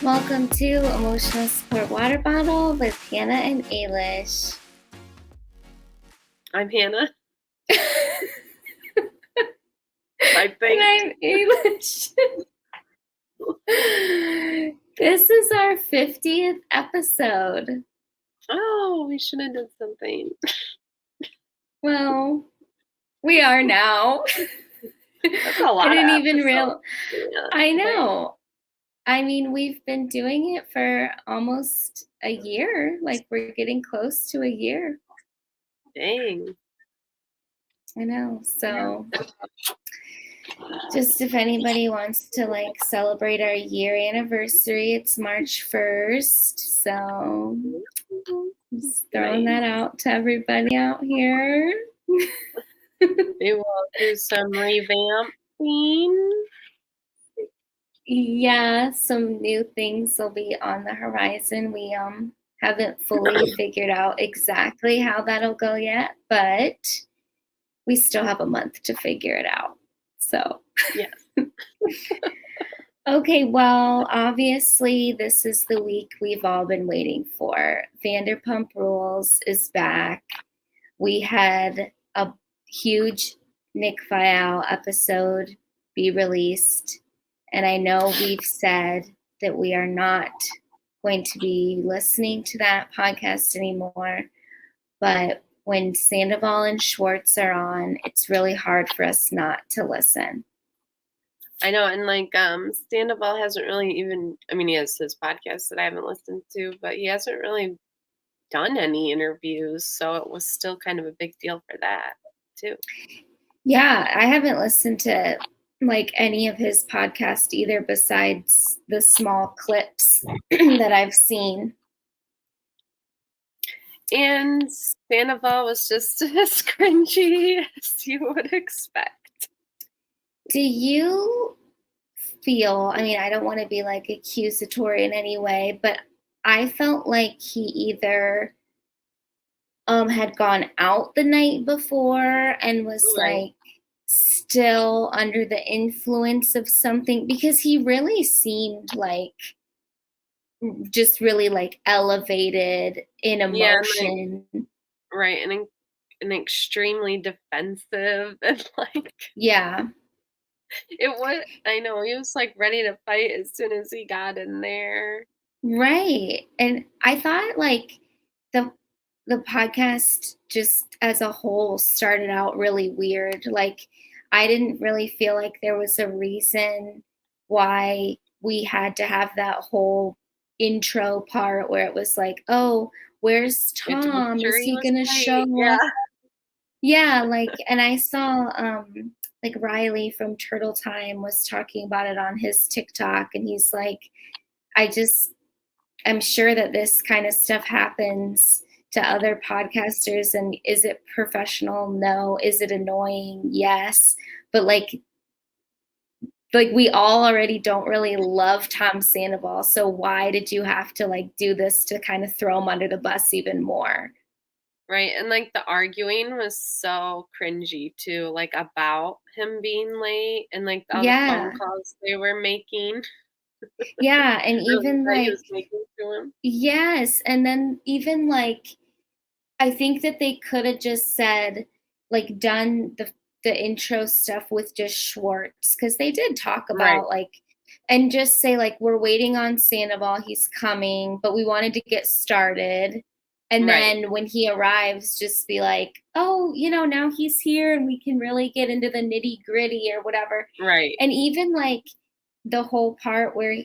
Welcome to Emotional Support Water Bottle with Hannah and Ailish. I'm Hannah. I think. And I'm Ailish. This is our 50th episode. Oh, we should have done something. Well, we are now. That's a lot. I didn't even realize. Yeah. I know. I mean, we've been doing it for almost a year. Like, we're getting close to a year. Dang. I know. So, just if anybody wants to celebrate our year anniversary, it's March 1st. So, just throwing that out to everybody out here. We will do some revamping. Yeah, some new things will be on the horizon. We haven't fully figured out exactly how that'll go yet, but we still have a month to figure it out. So, yes. Okay, well, obviously, this is the week we've all been waiting for. Vanderpump Rules is back. We had a huge Nick Viall episode be released, and I know we've said that we are not going to be listening to that podcast anymore, but when Sandoval and Schwartz are on, it's really hard for us not to listen. I know, and Sandoval hasn't really even, he has his podcast that I haven't listened to, but he hasn't really done any interviews, so it was still kind of a big deal for that, too. Yeah, I haven't listened to any of his podcast either besides the small clips that I've seen. And Sandoval was just as cringy as you would expect. Do you feel, I don't want to be accusatory in any way, but I felt like he either had gone out the night before and was still under the influence of something, because he really seemed just really elevated in emotion. Yeah, right, and extremely defensive and yeah. It was, I know, he was ready to fight as soon as he got in there. Right. And I thought the podcast just as a whole started out really weird. I didn't really feel like there was a reason why we had to have that whole intro part where it was oh, where's Tom? Is he gonna show up? Yeah, and I saw Riley from Turtle Time was talking about it on his TikTok, and he's I'm sure that this kind of stuff happens to other podcasters, and is it professional? No. Is it annoying? Yes. But we all already don't really love Tom Sandoval, so why did you have to do this to kind of throw him under the bus even more? Right, and the arguing was so cringy too, about him being late and all the phone calls they were making. Yeah, and even was making to him. Yes, and then even I think that they could have just said done the intro stuff with just Schwartz, because they did talk about and just say we're waiting on Sandoval, he's coming, but we wanted to get started. And then when he arrives, just be oh, now he's here and we can really get into the nitty gritty or whatever. Right. And even the whole part where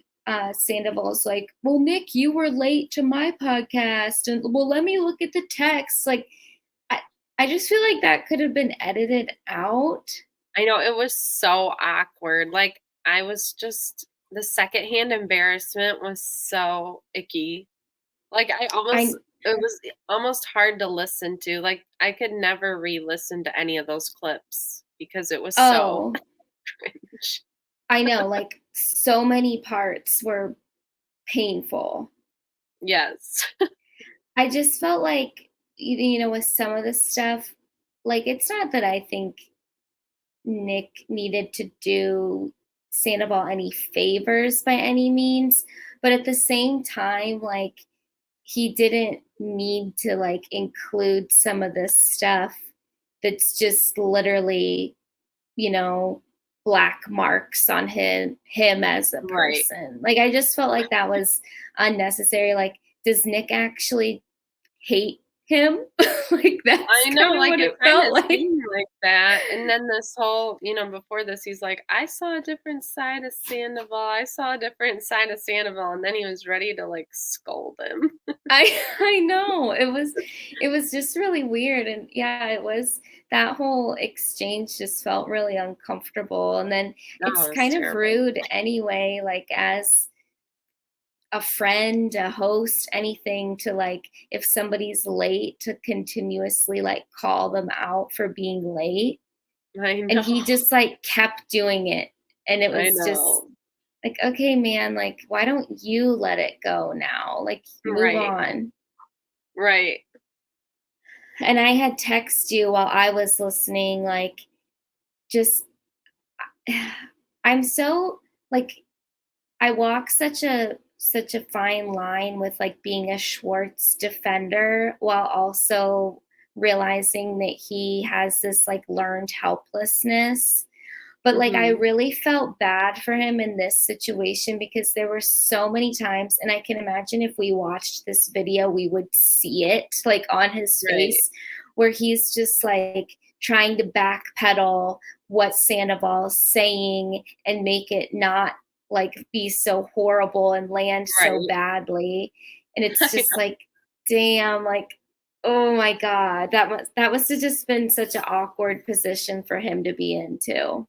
Sandoval's well, Nick, you were late to my podcast, and well, let me look at the text. I just feel like that could have been edited out. I know, it was so awkward. I was just, the secondhand embarrassment was so icky. It was almost hard to listen to. I could never re-listen to any of those clips because it was so cringe. I know, so many parts were painful. Yes. I just felt with some of the stuff, it's not that I think Nick needed to do Sandoval any favors by any means, but at the same time, like, he didn't need to, like, include some of this stuff that's just literally, you know, black marks on him as a Right. person. Like, I just felt like that was unnecessary. Like, does Nick actually hate him? Like, that's I know, kind of like, what it it kinda felt like. seemed like that, and then this whole before this, he's like, "I saw a different side of Sandoval, I saw a different side of Sandoval," and then he was ready to, like, scold him. I know. It was just really weird, and yeah, it was that whole exchange just felt really uncomfortable, and then Oh, it's it was kind of terrible. rude anyway, like, as a friend, a host, anything, to, like, if somebody's late, to continuously, like, call them out for being late, I and know, he just, like, kept doing it, and it I was just know. like, "Okay, man, like, why don't you let it go now? Like, move Right, on." right, And I had text you while I was listening, like, just I'm so, like, I walk such a fine line with, like, being a Schwartz defender while also realizing that he has this, like, learned helplessness. But, like, I mhm, really felt bad for him in this situation because there were so many times, and I can imagine if we watched this video, we would see it, like, on his right, face, where he's just, like, trying to backpedal what Sandoval's saying and make it not, like, be so horrible and land so right. badly. And it's I just know, like, damn, like, oh my God, that must have just been such an awkward position for him to be in too.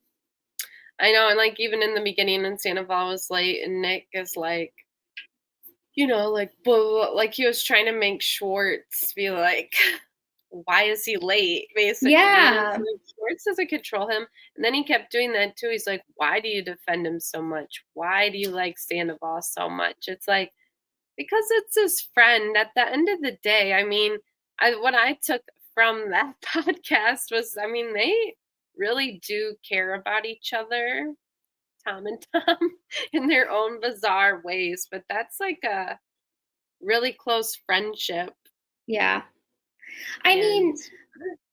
I know, and, like, even in the beginning when Sandoval was late and Nick is like, like, blah, blah, blah, like, he was trying to make Schwartz be like, "Why is he late?" Basically, and it's Yeah. like, Schwartz doesn't control him, and then he kept doing that too, he's like, "Why do you defend him so much? Why do you like Sandoval so much?" It's like, because it's his friend at the end of the day. I mean, what I took from that podcast was, I mean, they really do care about each other, Tom and Tom, in their own bizarre ways, but that's like a really close friendship Yeah. I and mean,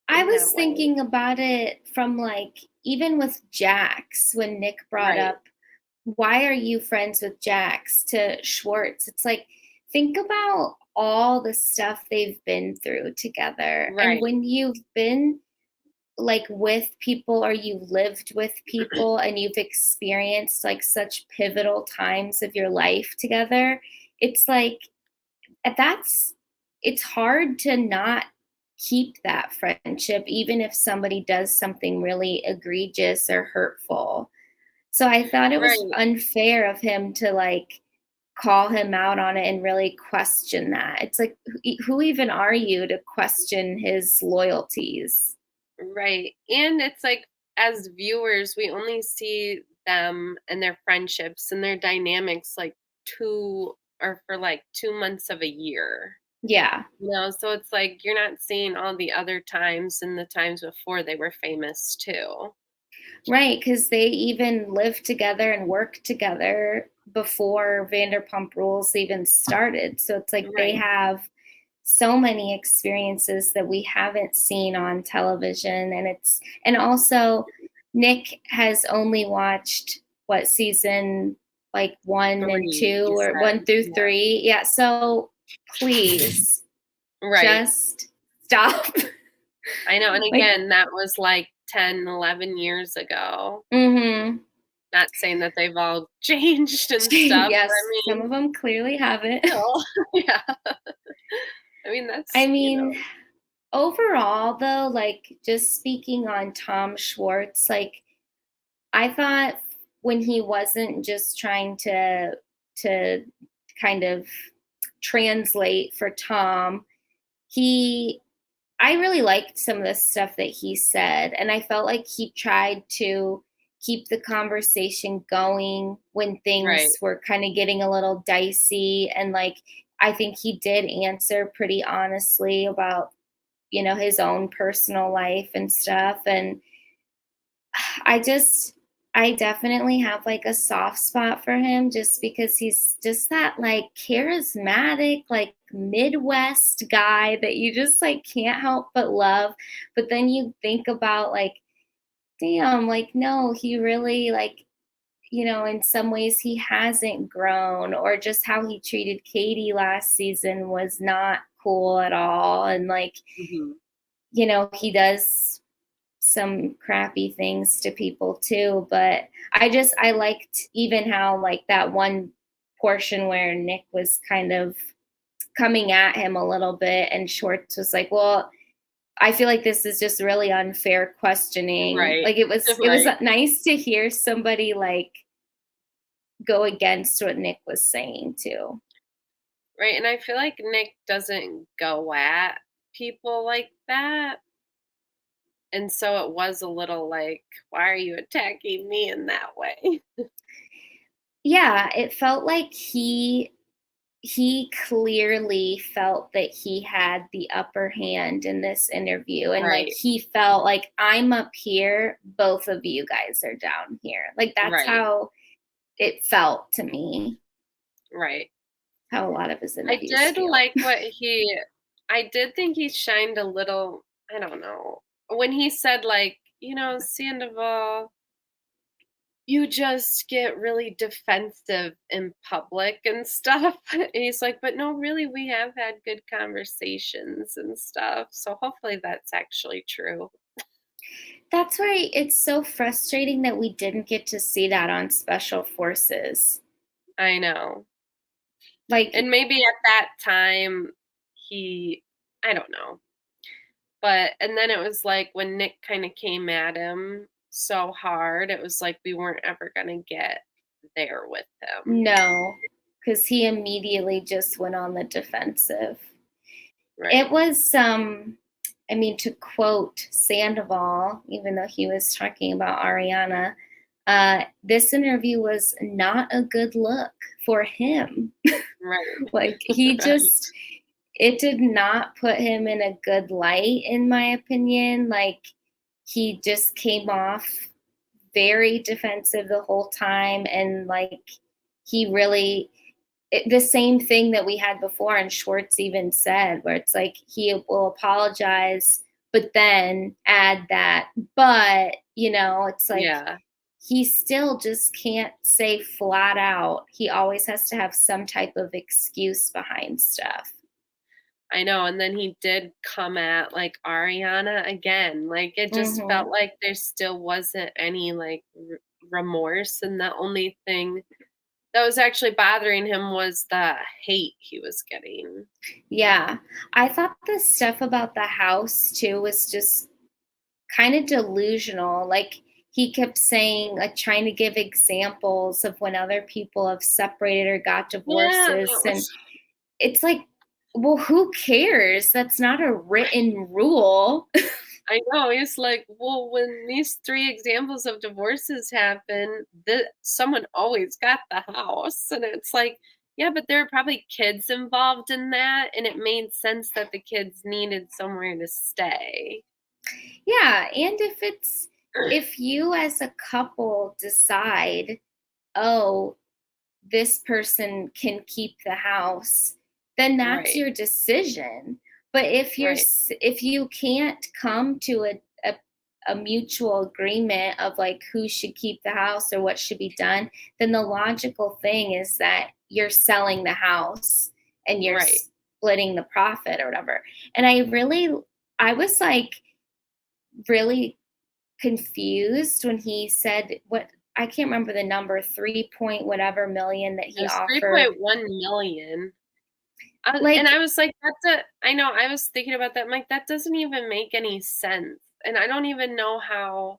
I in was that way. thinking about it from, like, even with Jax, when Nick brought Right, up, "Why are you friends with Jax?" to Schwartz. It's like, think about all the stuff they've been through together. And right, when you've been, like, with people, or you've lived with people and you've experienced, like, such pivotal times of your life together, it's like, that's it's hard to not keep that friendship even if somebody does something really egregious or hurtful. So I thought it was right, unfair of him to, like, call him out on it and really question that. It's like, who even are you to question his loyalties? right, and it's like, as viewers, we only see them and their friendships and their dynamics, like, 2 or for, like, 2 months of a year. Yeah. So it's like you're not seeing all the other times and the times before they were famous too. Right, because they even lived together and worked together before Vanderpump Rules even started. So it's like they Right, have so many experiences that we haven't seen on television. And also Nick has only watched, what, season, like, 1 and 3, 2, he or 1 said. through Yeah. 3? Yeah, so please Right. just stop. I know, and Like, again, that was like 10, 11 years ago. mhm. Not saying that they've all changed and stuff, but I Yes, some mean, of them clearly haven't. still, yeah. I mean, I mean, overall though, like, just speaking on Tom Schwartz, like, I thought when he wasn't just trying to kind of translate for Tom, he I really liked some of the stuff that he said, and I felt like he tried to keep the conversation going when right, things were kind of getting a little dicey, and, like, I think he did answer pretty honestly about, his own personal life and stuff, and I just I definitely have like a soft spot for him just because he's just that like charismatic, like Midwest guy that you just like can't help but love. But then you think about like, damn, like, no, he really like, in some ways he hasn't grown, or just how he treated Katie last season was not cool at all. And like, Mm-hmm. he does some crappy things to people too, but I liked even how like that one portion where Nick was kind of coming at him a little bit and Schwartz was like, well, I feel like this is just really unfair questioning. Right. Like it was Right. nice to hear somebody like go against what Nick was saying too. Right. And I feel like Nick doesn't go at people like that. And so it was a little like, why are you attacking me in that way? Yeah, it felt like he clearly felt that he had the upper hand in this interview, and like Right. he felt like, I'm up here, both of you guys are down here. Like that's Right. how it felt to me, Right. how a lot of his I interviews did feel. like I did think he shined a little, I don't know, when he said, like, Sandoval, you just get really defensive in public and stuff. And he's like, but no, really, we have had good conversations and stuff. So hopefully that's actually true. That's why it's so frustrating that we didn't get to see that on Special Forces. I know. Like, And maybe at that time, I don't know. And then it was like when Nick kind of came at him so hard, it was like we weren't ever going to get there with him. no, because he immediately just went on the defensive. Right. It was, to quote Sandoval, even though he was talking about Ariana, this interview was not a good look for him. Right. Like, he just, it did not put him in a good light, in my opinion. Like, he just came off very defensive the whole time. And like, he really, the same thing that we had before, and Schwartz even said, where it's like he will apologize, but then add that, but it's like Yeah. he still just can't say flat out. He always has to have some type of excuse behind stuff. I know, and then he did come at, like, Ariana again, like, it just Mm-hmm. felt like there still wasn't any, like, remorse, and the only thing that was actually bothering him was the hate he was getting. Yeah, I thought the stuff about the house too was just kind of delusional. Like, he kept saying, like, trying to give examples of when other people have separated or got Yeah, divorces. that And was it's like, well, who cares? That's not a written rule. I know, he's like, "Well, when these 3 examples of divorces happen, someone always got the house," and it's like, "Yeah, but there are probably kids involved in that, and it made sense that the kids needed somewhere to stay." Yeah. And if you as a couple decide, oh, this person can keep the house, then that's Right, your decision. But right, if you can't come to a mutual agreement of like who should keep the house or what should be done, then the logical thing is that you're selling the house and you're right. splitting the profit or whatever. And I was like really confused when he said, what, I can't remember the number, 3 point whatever million that It he was offered. 3.1 million. Like, I was like, I know, I was thinking about that, I'm like, "That doesn't even make any sense," and I don't even know how,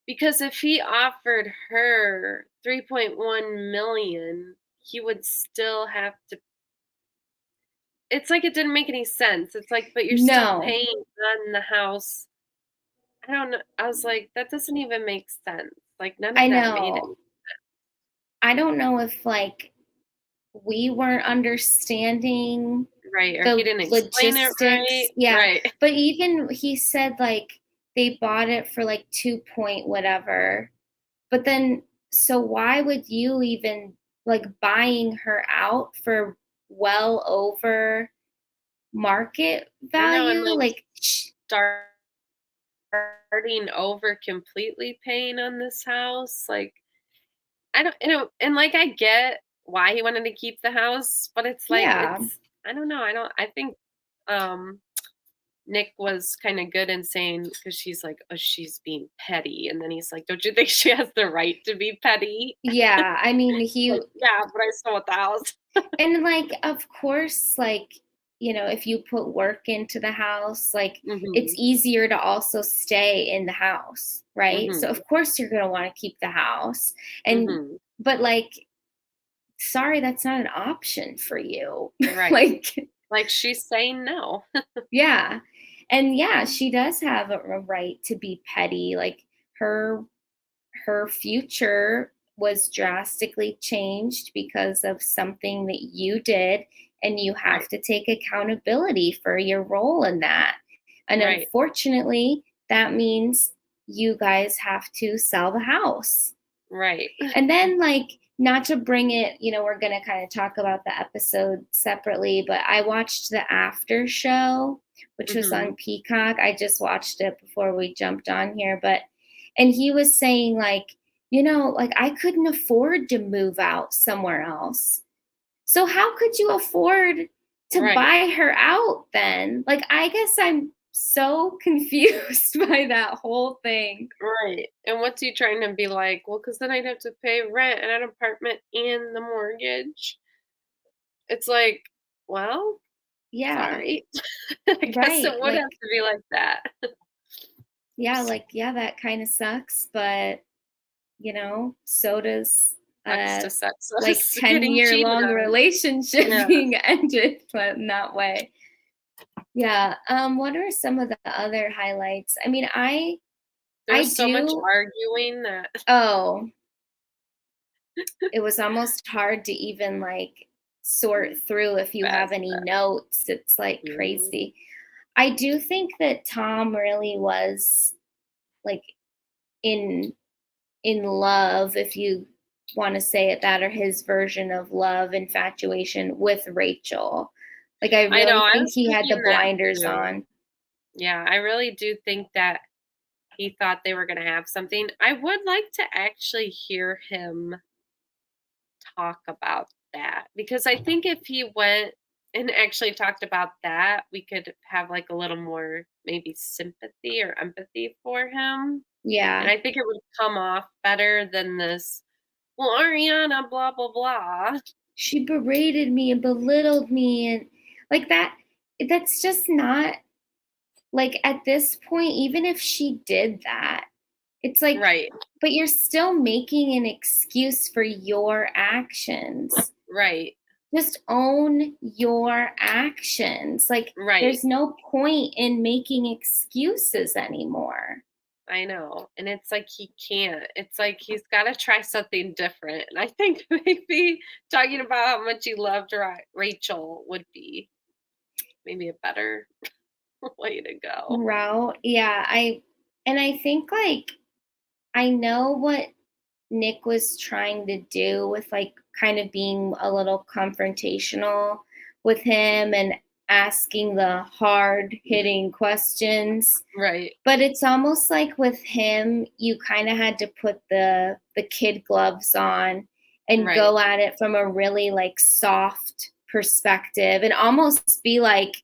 because if he offered her 3.1 million, he would still have to, it's like it didn't make any sense. It's like, but you're still no, paying on the house. I don't know. I was like, that doesn't even make sense. Like, none I of that made it. know. I don't know if like we weren't understanding Right, or he the didn't explain it logistics. right. Yeah. Right. But even he said like they bought it for like 2 point whatever. But then, so why would you even like buying her out for well over market I know, and, value? like, Like, starting over completely paying on this house, like, I don't and, like, I get why he wanted to keep the house, but it's like, yeah, it's I don't know, I think, um, Nick was kinda good in saying because she's like, "Oh, she's being petty," and then he's like, "Don't you think she has the right to be petty?" yeah. I mean, Like, "Yeah, but I still want the house." and like, of course, like, if you put work into the house, like, it's Mhm, easier to also stay in the house, right? So, mhm, of course, you're going to want to keep the house. And, mhm, but like, sorry, that's not an option for you. right. Like, Like, she's saying no. yeah. And yeah, she does have a right to be petty. Like, her her future was drastically changed because of something that you did, and you have Right, to take accountability for your role in that. And right, unfortunately, that means you guys have to sell the house. right. And then, like, not to bring it, we're going to kind of talk about the episode separately, but I watched the after show, which was on Mhm. Peacock. I just watched it before we jumped on here, and he was saying, like, like, I couldn't afford to move out somewhere else. So how could you afford to Right, buy her out then? Like, I guess I'm so confused by that whole thing. right. And what's he trying to be like? Well, because then I'd have to pay rent and an apartment and the mortgage. It's like, well, Yeah, sorry. I guess right. it would have Like, to be like that. yeah, like, yeah, that kind of sucks, but so does Sucks a to sucks like us getting 10-year cheated long on. relationship Yeah. being ended but in that way. Yeah. What are some of the other highlights? I mean, There I was so much do. arguing that Oh, it was almost hard to even like sort through if you have fast any that. notes. It's like Mhm. crazy. I do think that Tom really was like in love, if you want to say it that, or his version of love, infatuation with Rachel. Like, I I know, really I think was he had the thinking that blinders too. on. Yeah, I really do think that he thought they were gonna have something. I would like to actually hear him talk about that because I think if he went and actually talked about that, we could have like a little more maybe sympathy or empathy for him. And Yeah. I think it would come off better than this, well, Ariana, blah, blah, blah. She berated me and belittled me, and like that's just not like, at this point, even if she did that, it's like, Right, but you're still making an excuse for your actions. right, Just own your actions. Like, right. there's no point in making excuses anymore. I know. And it's like he can't. It's like he's got to try something different. And I think maybe talking about how much he loved Rachel would be maybe a better way to go. Route. Yeah, I think, like, I know what Nick was trying to do with, like, kind of being a little confrontational with him and asking the hard hitting questions. Right, But it's almost like with him, you kinda had to put the kid gloves on and right, go at it from a really, like, soft perspective and almost be like,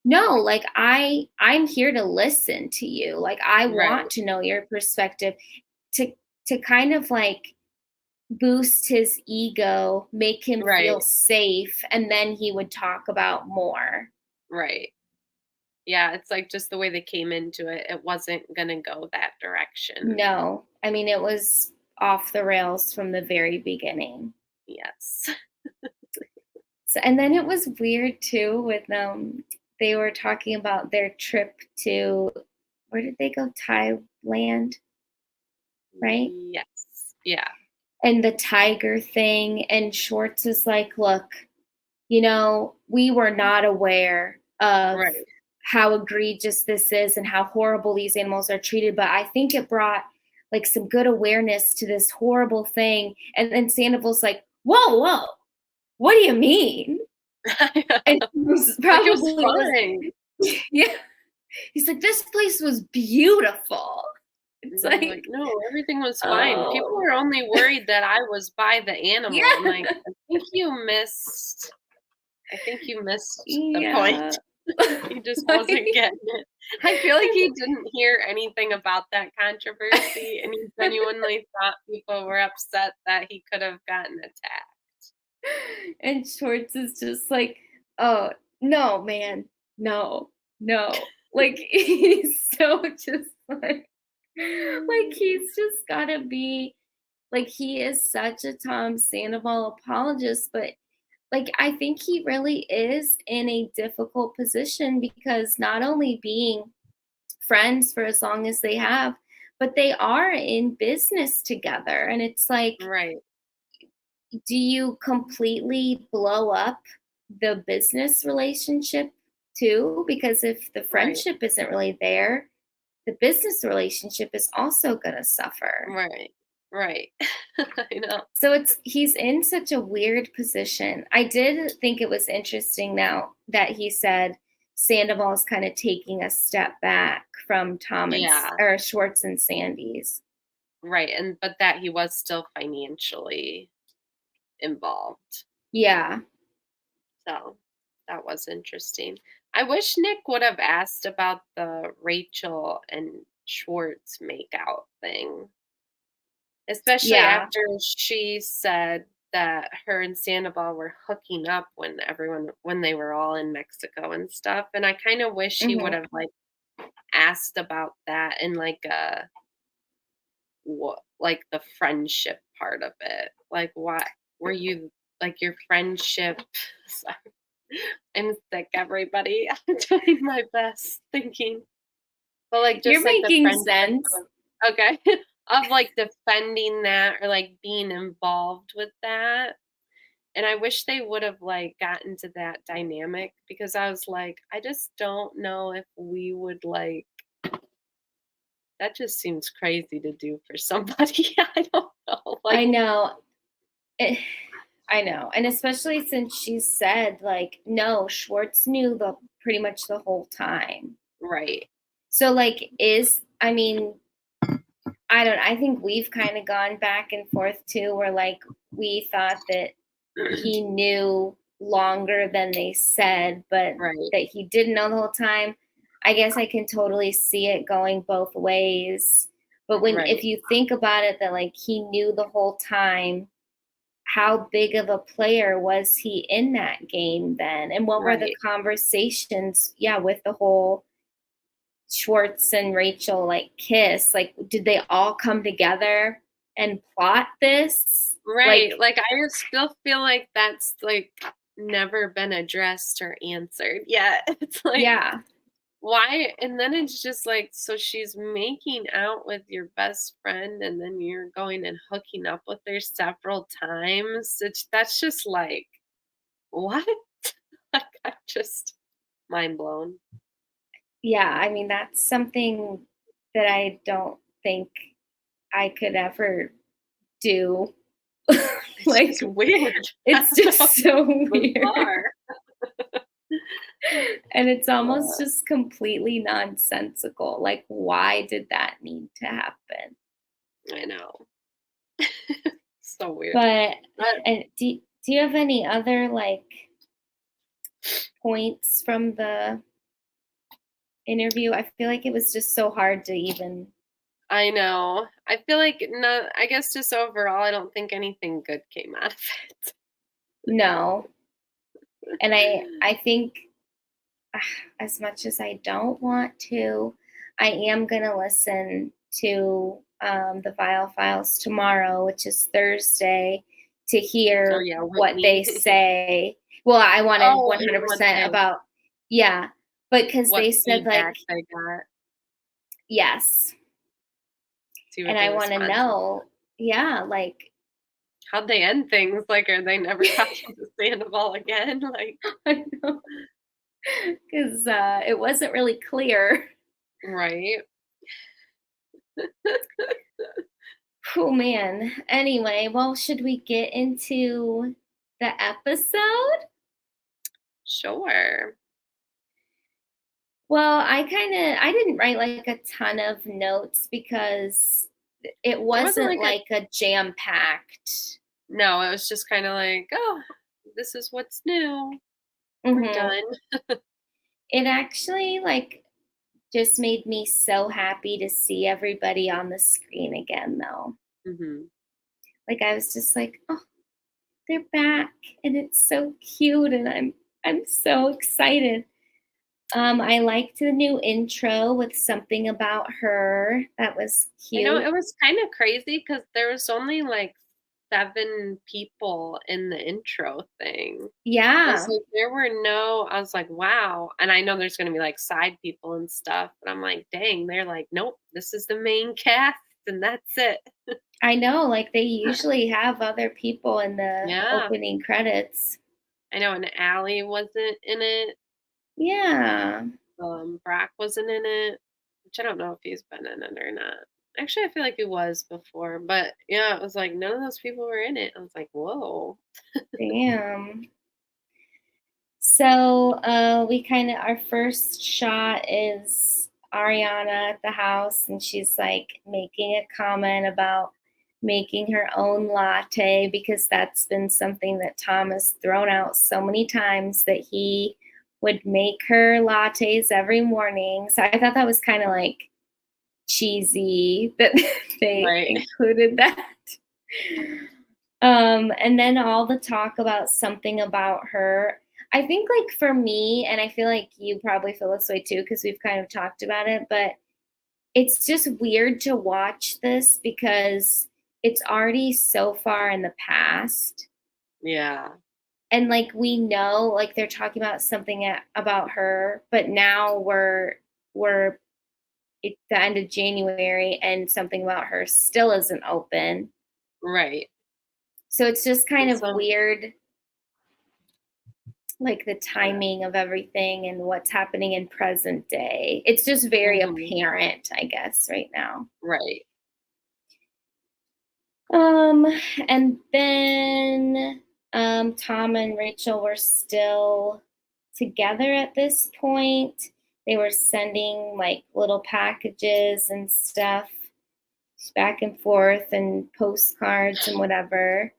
"No, like, I'm here to listen to you. Like, I right, want to know your perspective." To kind of, like, boost his ego, make him feel right, safe, and then he would talk about more. right. Yeah, it's like just the way they came into it, it wasn't going to go that direction. No. I mean, it was off the rails from the very beginning. Yes. So, and then it was weird too with they were talking about their trip to, where did they go? Thailand, right? Yes. Yeah. And the tiger thing, and Schwartz is like, "Look, we were not aware of Right. how egregious this is and how horrible these animals are treated, but I think it brought like some good awareness to this horrible thing. And then Sandoval's like, whoa, what do you mean? And it was Like, it was probably fine. yeah. He's like, this place was beautiful. It's And they're like, like, "No, everything was fine. People oh, were only worried that I was by the animal." I'm yeah, like, I think you missed the point." yeah. He just wasn't Like, getting it. I feel like he didn't hear anything about that controversy, and he genuinely thought people were upset that he could have gotten attacked. and Schwartz is just like, oh, no, man, no, no. Like, he's so just like he's just gotta be like, he is such a Tom Sandoval apologist, but like, I think he really is in a difficult position because not only being friends for as long as they have, but they are in business together. And it's like, Right, do you completely blow up the business relationship too? Because if the right, friendship isn't really there, the business relationship is also going to suffer. right, right. I know. So he's in such a weird position. I did think it was interesting now that he said Sandoval is kind of taking a step back from Tom and Yeah, or Schwartz and Sandy's. right, but that he was still financially involved. Yeah. So, that was interesting. I wish Nick would have asked about the Rachel and Schwartz makeout thing, especially Yeah. after she said that her and Sandoval were hooking up when they were all in Mexico and stuff, and I kinda wish he would Mhm. have, like, asked about that in, like, a what like, the friendship part of it. Like, what were you like, your friendship sorry. I'm sick, everybody. I'm doing my best thinking. But, like, You're just, like, the making friendship sense. of okay, of, like, defending that or, like, being involved with that, and I wish they would've, like, gotten to that dynamic because I was like, I just don't know if we would, like that just seems crazy to do for somebody. I don't know, like I know. Eh, I know. And especially since she said like no, Schwartz knew the pretty much the whole time. right, So like I mean, I think we've kind of gone back and forth too where like we thought that he knew longer than they said, but right, that he didn't know the whole time. I guess I can totally see it going both ways. But if right, you think about it, that like he knew the whole time, how big of a player was he in that game then? And what were the right, conversations, yeah, with the whole Schwartz and Rachel like kiss? Like, did they all come together and plot this? right, Like, like, I still feel like that's, like, never been addressed or answered yet. It's like, yeah. why and then it's just like, so she's making out with your best friend, and then you're going and hooking up with her several times. That's just like, what? Like, I'm just mind blown. Yeah, I mean, that's something that I don't think I could ever do. It's Like, just weird. I it's don't know, just so it's weird. bizarre. And it's almost Uh, just completely nonsensical. Like, why did that need to happen? I know. So weird. But, But and do you have any other like points from the interview? I feel like it was just so hard to even I know. I feel like no I guess just overall, I don't think anything good came out of it. know. And I think as much as I don't want to, I am going to listen to the Viall Files tomorrow, which is Thursday, to Oh, hear yeah, what they Whitney. say. Well, I wanted Oh, and what 100% they about, yeah, but because what they said, like, feedback they got, yes. see And what I their want to responses know, yeah, like, how'd they end things? Like, are they never talking to Sandoval again? Like I know, because it wasn't really clear. right? Oh man. Anyway, well, should we get into the episode? Sure. Well, I didn't write like a ton of notes because it There wasn't wasn't like like a jam-packed. no, it was just kind of like, oh, this is what's new. We're Mhm. done. It actually like just made me so happy to see everybody on the screen again though. Hmm. Like I was just like, "Oh, they're back and it's so cute and I'm so excited." I liked the new intro with something about her. That was I know cute. it was kind of crazy because there was only like 7 people in the intro thing. I was Yeah. like, there were no, I was like, wow. And I know there's going to be like side people and stuff, but I'm like, dang, they're like, nope, this is the main cast and that's it. I know, like they usually have other people in the Yeah, opening credits. I know. And Allie wasn't in it. Yeah. Brock wasn't in it, which I don't know if he's been in it or not. Actually, I feel like he was before, but yeah, it was like none of those people were in it. I was like, whoa. Damn. So we kind of our first shot is Ariana at the house and she's like making a comment about making her own latte because that's been something that Tom has thrown out so many times that he would make her lattes every morning. So I thought that was kind of like cheesy that they Right. included that. And then all the talk about something about her. I think, like, for me, and I feel like you probably feel this way too, because we've kind of talked about it, but it's just weird to watch this because it's already so far in the past. Yeah. And like we know, like they're talking about something about her, but now we're at the end of January and something about her still isn't open. Right. So it's just kind of So weird, like the yeah. timing of everything and what's happening in present day. It's just very Mhm. apparent, I guess, right now. Right. Um, and then Tom and Rachel were still together at this point. They were sending like little packages and stuff back and forth and postcards and whatever.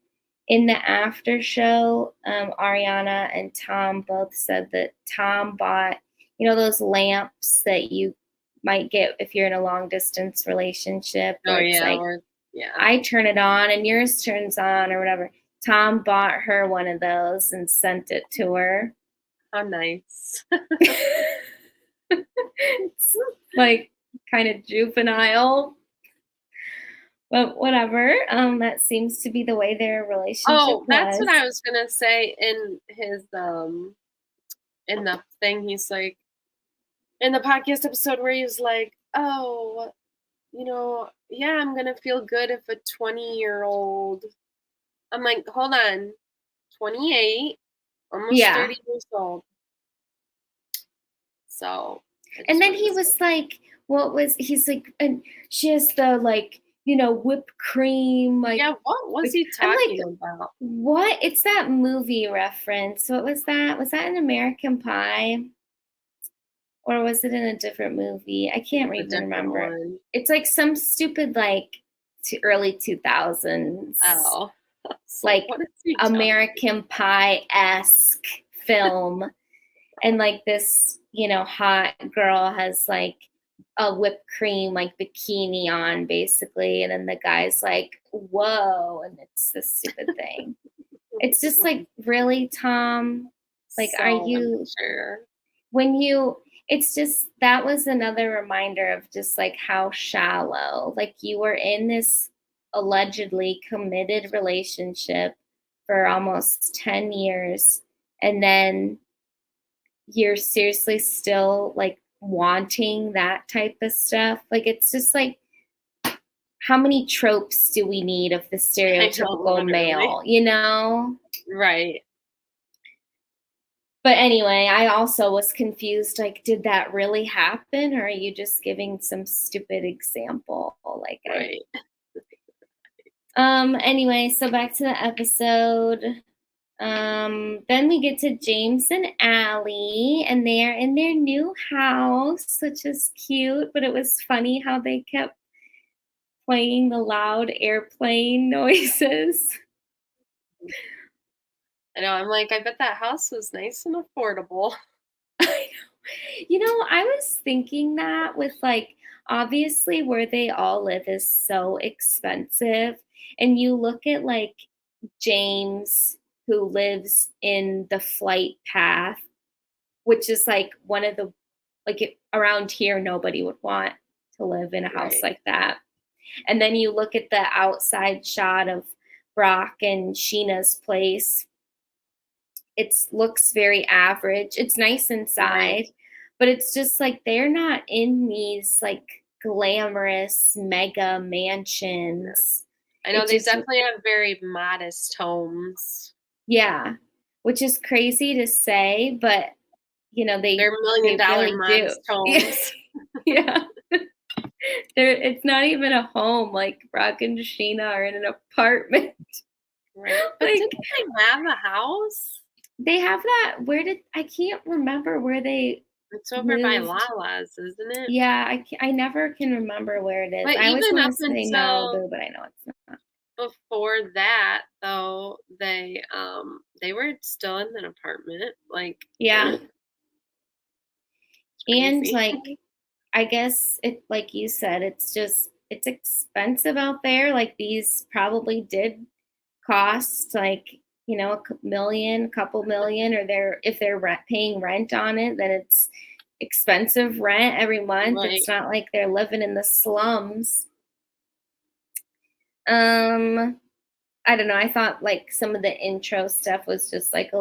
In the after show, Ariana and Tom both said that Tom bought, those lamps that you might get if you're in a long distance relationship Oh where it's yeah, like, or yeah. I turn it on and yours turns on or whatever. Tom bought her one of those and sent it to her. How nice. It's like kind of juvenile, but whatever. That seems to be the way their relationship Oh, that's what was. I was gonna say in the thing. He's like in the podcast episode where he's like, oh, yeah, I'm gonna feel good if a 20-year-old. I'm like, hold on, 28, almost Yeah. 30 years old. So I And just then wanted he to say, was like, he's like, and she has the like, whipped cream, like, yeah, what was he I'm talking like, about? what? It's that movie reference. What was that? Was that an American Pie? Or was it in a different movie? I can't A even different remember. one. It's like some stupid, like, early 2000s, Oh, so like what is he talking? American Pie-esque film. And like this, hot girl has like a whipped cream, like bikini on basically. And then the guy's like, whoa. And it's this stupid thing. It's just like, really, Tom? Like, are So you, immature. when you, it's just, that was another reminder of just like how shallow, like you were in this allegedly committed relationship for almost 10 years. And then you're seriously still like wanting that type of stuff. Like it's just like how many tropes do we need of the I know, stereotypical literally. male, you know? Right. But anyway, I also was confused, like, did that really happen, or are you just giving some stupid example? Like, Right. anyway, so back to the episode. Then we get to James and Allie, and they're in their new house, which is cute, but it was funny how they kept playing the loud airplane noises. I know, I'm like, I bet that house was nice and affordable. You know, I was thinking that with like, obviously where they all live is so expensive. And you look at like James, who lives in the flight path, which is like one of the, like around here, nobody would want to live in a house Right. like that. And then you look at the outside shot of Brock and Sheena's place. It looks very average. It's nice inside, Right. but it's just like they're not in these like glamorous mega mansions. I know It they just, definitely have very modest homes. yeah, which is crazy to say, but you know, They're they $1,000,000 really do. modest Yeah. homes. Yeah. It's not even a home. Like Brock and Sheena are in an apartment. Right. But Like didn't they have a house? they have that. I can't remember where they It's over by moved. Lala's, isn't it? Yeah, I never can remember where it is. But I always even wanna up say until Malibu, but I know it's not. before that, though, they were still in an apartment, like, Yeah, it's and, crazy. like, I guess it like you said, it's expensive out there, like, these probably did cost, like, you know, a couple million, or if they're paying rent on it, then it's expensive rent every month. Right. It's not like they're living in the slums. Um I don't know. I thought like some of the intro stuff was just like it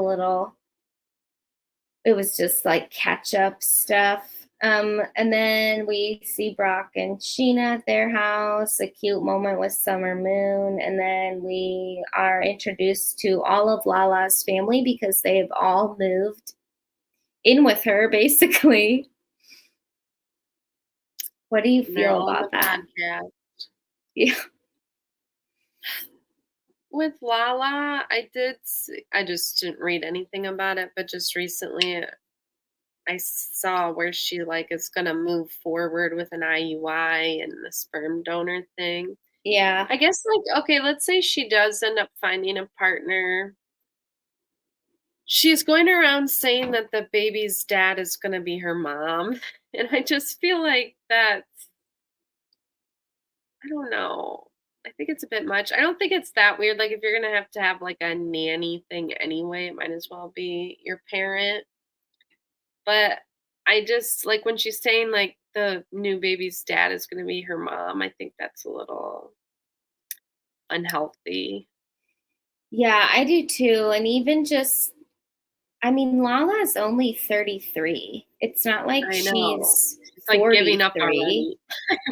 was just like catch up stuff. And then we see Brock and Sheena at their house, a cute moment with Summer Moon. And then we are introduced to all of Lala's family because they've all moved in with her, basically. What do you And they're feel all on the about that? podcast. Yeah. With Lala, I just didn't read anything about it, but just recently I saw where she, like, is gonna move forward with an IUI and the sperm donor thing. Yeah. I guess, like, okay, let's say she does end up finding a partner. She's going around saying that the baby's dad is gonna be her mom, and I just feel like that's I don't know. I think it's a bit much. I don't think it's that weird, like, if you're gonna have to have, like, a nanny thing anyway, it might as well be your parent. But I just like, when she's saying, like, the new baby's dad is gonna be her mom, I think that's a little unhealthy. Yeah, I do too. And even just I mean, Lala's only 33. It's not like I know. she's She's, like, giving up 43. already.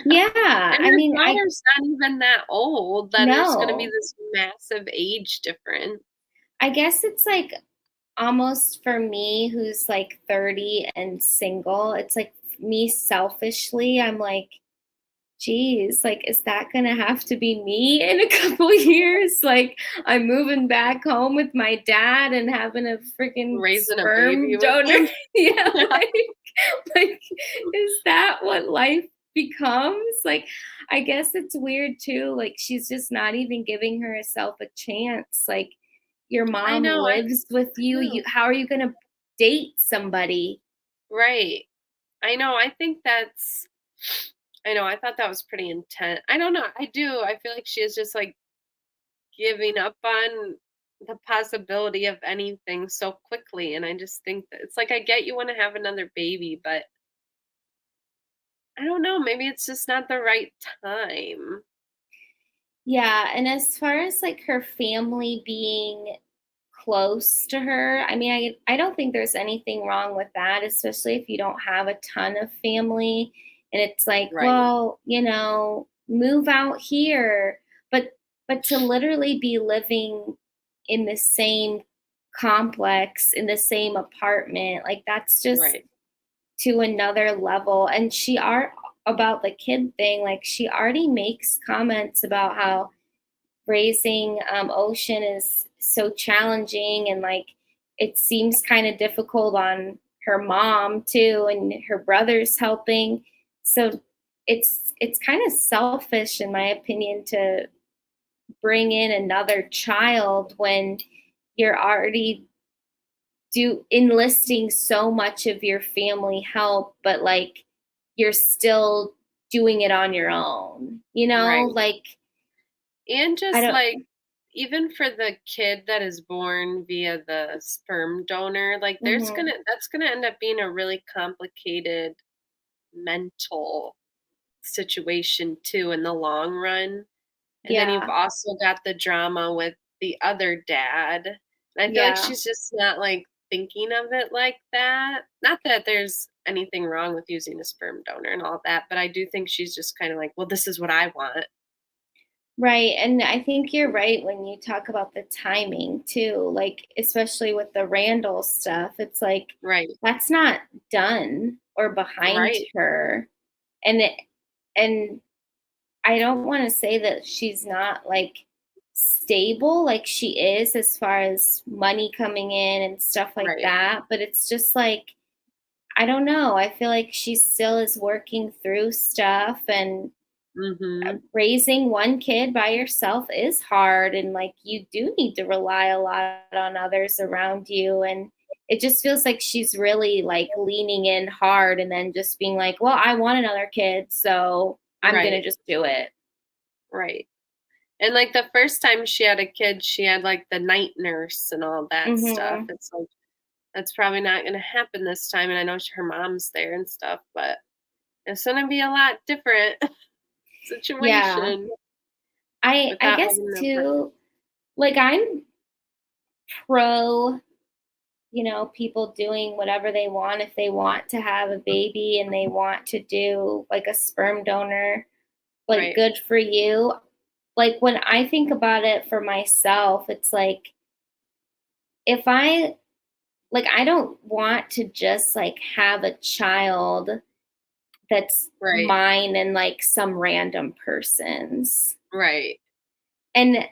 Yeah, And I her mean, I daughter's not even that old that there's gonna be no. this massive age difference. I guess it's like almost for me who's like 30 and single, it's like me selfishly, I'm like, geez, like, is that gonna have to be me in a couple years? Like, I'm moving back home with my dad and having a freaking Raising a baby sperm with donor. him. Yeah, Yeah. like, is that what life becomes? Like, I guess it's weird too. Like, she's just not even giving herself a chance. Like, your I mom know, I lives with you. do. How are you gonna date somebody? Right. I know, I know, I thought that was pretty intense. I don't know, I do, I feel like she is just, like, giving up on the possibility of anything so quickly, and I just think that it's like, I get you wanna have another baby, but I don't know, maybe it's just not the right time. Yeah, and as far as like her family being close to her, I mean, I don't think there's anything wrong with that, especially if you don't have a ton of family and it's like, Right. well, you know, move out here, but to literally be living in the same complex in the same apartment. Like, that's just Right. to another level. And she are about the kid thing, like, she already makes comments about how raising Ocean is so challenging, and like it seems kind of difficult on her mom too, and her brother's helping. So it's kind of selfish, in my opinion, to bring in another child when you're already enlisting so much of your family help, but like you're still doing it on your own, Right. like And I just don't. like even for the kid that is born via the sperm donor, like Mhm. that's gonna end up being a really complicated mental situation too in the long run. And then you've Yeah. also got the drama with the other dad. And I feel like Yeah. she's just not like thinking of it like that. Not that there's anything wrong with using a sperm donor and all that, but I do think she's just kind of like, well, this is what I want. Right. And I think you're right when you talk about the timing too, like especially with the Randall stuff. It's like Right. that's not done or behind Right. her. And and I don't want to say that she's not like stable, like she is as far as money coming in and stuff like Right. that, but it's just like I don't know. I feel like she still is working through stuff, and Mhm. raising one kid by yourself is hard, and like you do need to rely a lot on others around you, and it just feels like she's really like leaning in hard and then just being like, well, I want another kid, so I'm going to Right. just do it. Right. And like the first time she had a kid, she had like the night nurse and all that stuff. Mhm. It's like that's probably not going to happen this time. And I know her mom's there and stuff, but it's going to be a lot different Yeah. situation I without guess having the partner. too, like I'm pro, people doing whatever they want if they want to have a baby and they want to do like a sperm donor, like Right. good for you. Like when I think about it for myself, it's like if I don't want to just like have a child that's Right. mine and like some random person's. Right. And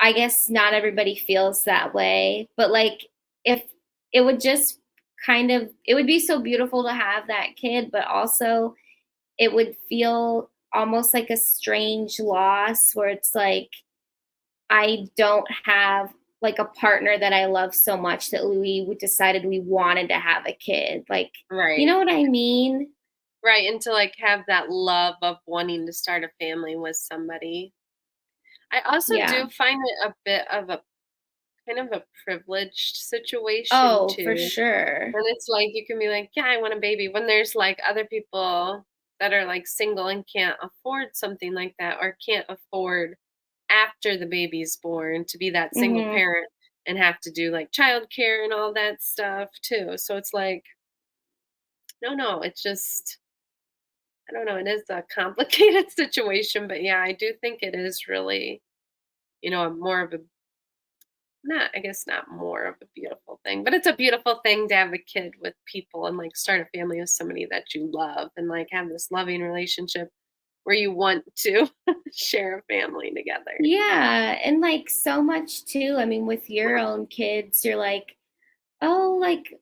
I guess not everybody feels that way, but like if it would just it would be so beautiful to have that kid, but also it would feel almost like a strange loss where it's like I don't have like a partner that I love so much that we decided we wanted to have a kid. Like, you Right. know what I mean? Right. And to like have that love of wanting to start a family with somebody. I also Yeah. do find it a bit of a kind of a privileged situation Oh, for too. sure. And it's like you can be like, "Yeah, I want a baby," when there's, like, other people that are, like, single and can't afford something like that or can't afford after the baby's born to be that single Mhm. parent and have to do, like, childcare and all that stuff too. So it's like, no, it's just I don't know, it is a complicated situation, but yeah, I do think it is really, more of a not I guess not more of a beautiful thing, but it's a beautiful thing to have a kid with people and like start a family with somebody that you love and like have this loving relationship where you want to share a family together. Yeah, and like so much too. I mean, with your own kids, you're like, "Oh, like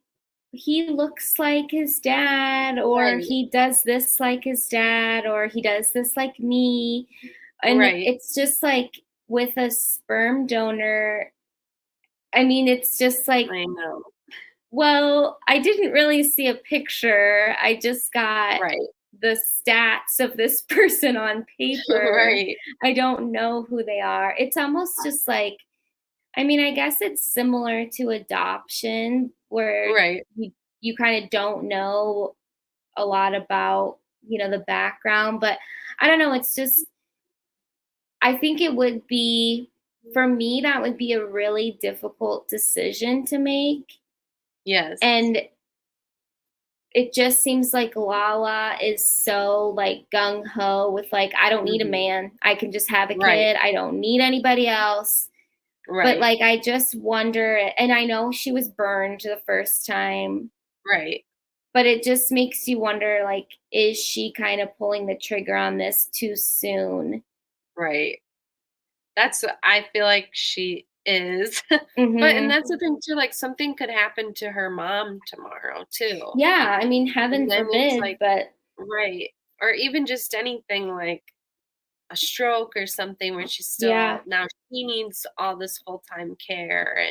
he looks like his dad, or Right. he does this like his dad, or he does this like me." And Right. it's just like with a sperm donor, I mean, it's just like, I know. well, I didn't really see a picture. I just got Right. the stats of this person on paper. Right. I don't know who they are. It's almost just like, I mean, I guess it's similar to adoption where Right. you kind of don't know a lot about, the background, but I don't know, it's just I think it would be for me that would be a really difficult decision to make, Yes. and it just seems like Lala is so like gung ho with like I don't need a Mhm. man. I can just have a Right. kid. I don't need anybody else. But, Right. like, I just wonder, and I know she was burned the first time, Right. but it just makes you wonder, like, is she kind of pulling the trigger on this too soon? Right. I feel like she is. But and Mhm. that's the thing too, like, something could happen to her mom tomorrow too. Yeah, I mean, And heaven then it's forbid, like but right. Or even just anything like a stroke or something where she's yeah. still now she needs all this full-time care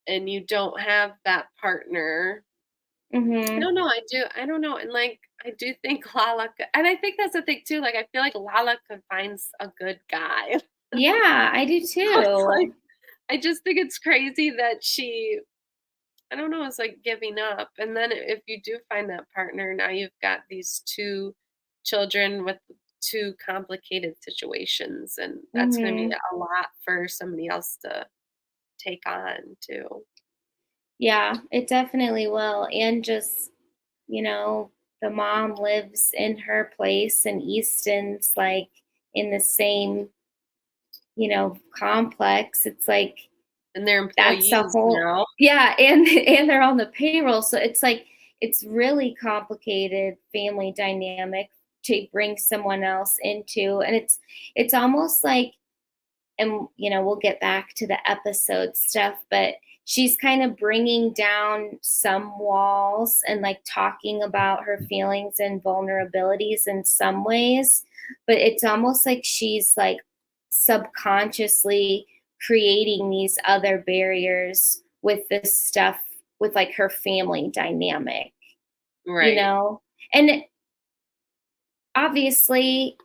and you don't have that partner. I Mhm. don't know, I don't know, and, like, I do think Lala could and I think that's the thing too, like, I feel like Lala could find a good guy. Yeah, I do So it's like too. I just think it's crazy that she I don't know, it's like giving up, and then if you do find that partner, now you've got these 2 children with 2 complicated situations, and that's gonna be Mhm. a lot for somebody else to take on too. Yeah, it definitely will, and just, you know, the mom lives in her place and Easton's, like, in the same, complex. It's like And they're that's a employees whole, now. yeah, and they're on the payroll, so it's like it's really complicated family dynamic to bring someone else into, and it's almost like, and we'll get back to the episode stuff, but she's kind of bringing down some walls and like talking about her feelings and vulnerabilities in some ways, but it's almost like she's like subconsciously creating these other barriers with this stuff, with like her family dynamic, you Right. know and obviously,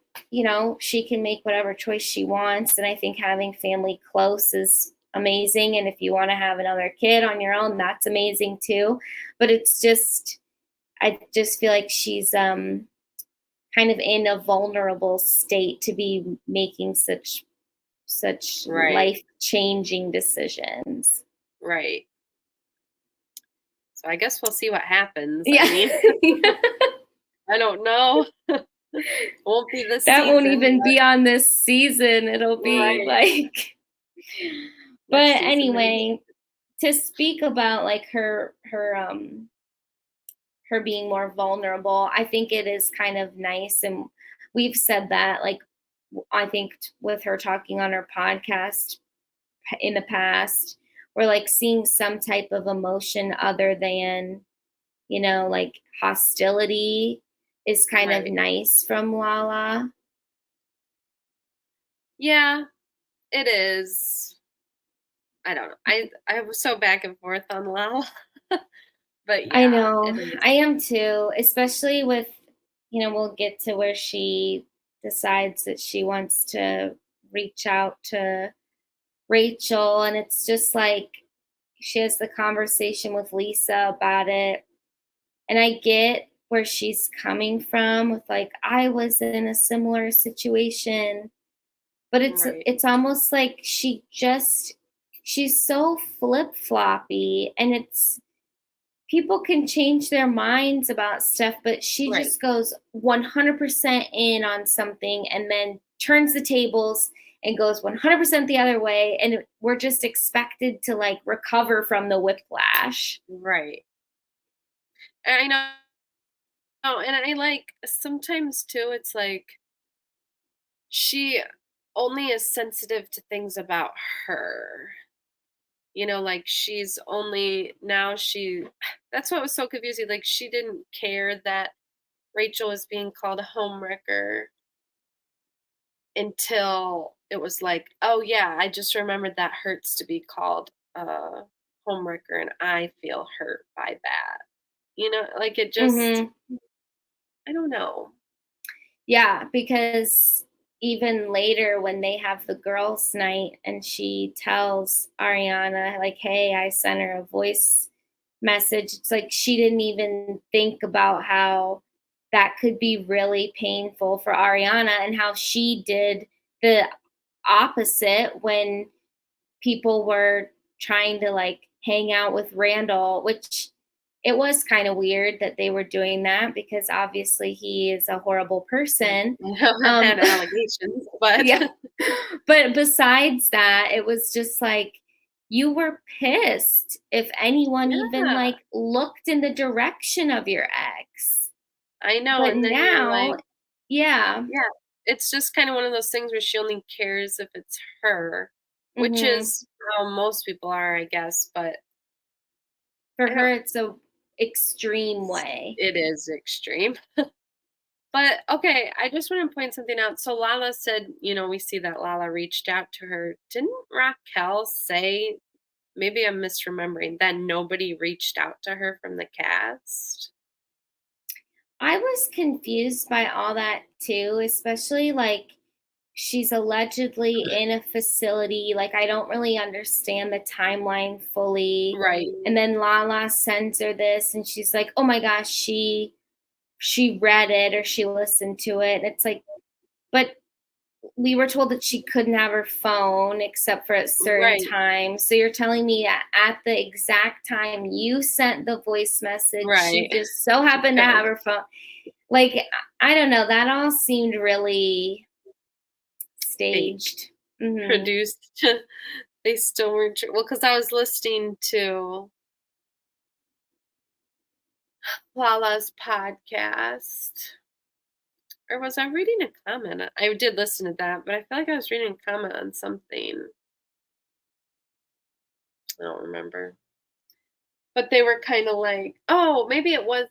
she can make whatever choice she wants. And I think having family close is amazing. And if you want to have another kid on your own, that's amazing too. But I just feel like she's kind of in a vulnerable state to be making such Right. life changing decisions. Right. So I guess we'll see what happens. I Yeah. mean, I don't know. Won't be this That won't season, even but be on this season. It'll be right. like, Next but season maybe. anyway, to speak about like her being more vulnerable, I think it is kind of nice, and we've said that, like, I think with her talking on her podcast in the past, we're like seeing some type of emotion other than, like hostility is kind of Right. nice from Lala. Yeah, it is. I don't know. I was so back and forth on Lala. But I yeah, it know. is. I am too, especially with, we'll get to where she decides that she wants to reach out to Rachel. And it's just like she has the conversation with Lisa about it. And I get where she's coming from with like, I was in a similar situation. But it's Right. it's almost like she's so flip floppy, and it's people can change their minds about stuff, but she Right. just goes 100% in on something and then turns the tables and goes 100% the other way. And we're just expected to like recover from the whiplash. Right. And I know and I like sometimes too it's like she only is sensitive to things about her. Like she's only now she that's what was so confusing. Like she didn't care that Rachel was being called a homewrecker until it was like, oh yeah, I just remembered that hurts to be called a homewrecker and I feel hurt by that. Like it just Hmm. I don't know. Yeah, because even later when they have the girls' night and she tells Ariana, like, hey, I sent her a voice message, it's like she didn't even think about how that could be really painful for Ariana, and how she did the opposite when people were trying to like hang out with Randall, which it was kind of weird that they were doing that because obviously he is a horrible person. I've had allegations, but Yeah. But besides that, it was just like you were pissed if anyone even yeah, like looked in the direction of your ex. I know. But And then you're now, like, yeah. yeah, it's just kind of one of those things where she only cares if it's her, which Mhm. is how most people are, I guess. But For I her don't. it's a extreme way. It is extreme. But okay, I just want to point something out. So Lala said, we see that Lala reached out to her. Didn't Raquel say, maybe I'm misremembering, that nobody reached out to her from the cast? I was confused by all that too, especially like she's allegedly in a facility. Like, I don't really understand the timeline fully. Right, And then Lala sends her this, and she's like, "Oh my gosh, she read it or she listened to it." And it's like, but we were told that she couldn't have her phone except for at certain right, times. So you're telling me at the exact time you sent the voice message, she right. just so She happened to could. have her phone. Like, I don't know, that all seemed really Fake. staged. Mhm. Produced. They still weren't sure. Well, because I was listening to Lala's podcast. Or was I reading a comment? I did listen to that, but I feel like I was reading a comment on something. I don't remember. But they were kind of like, oh, maybe it was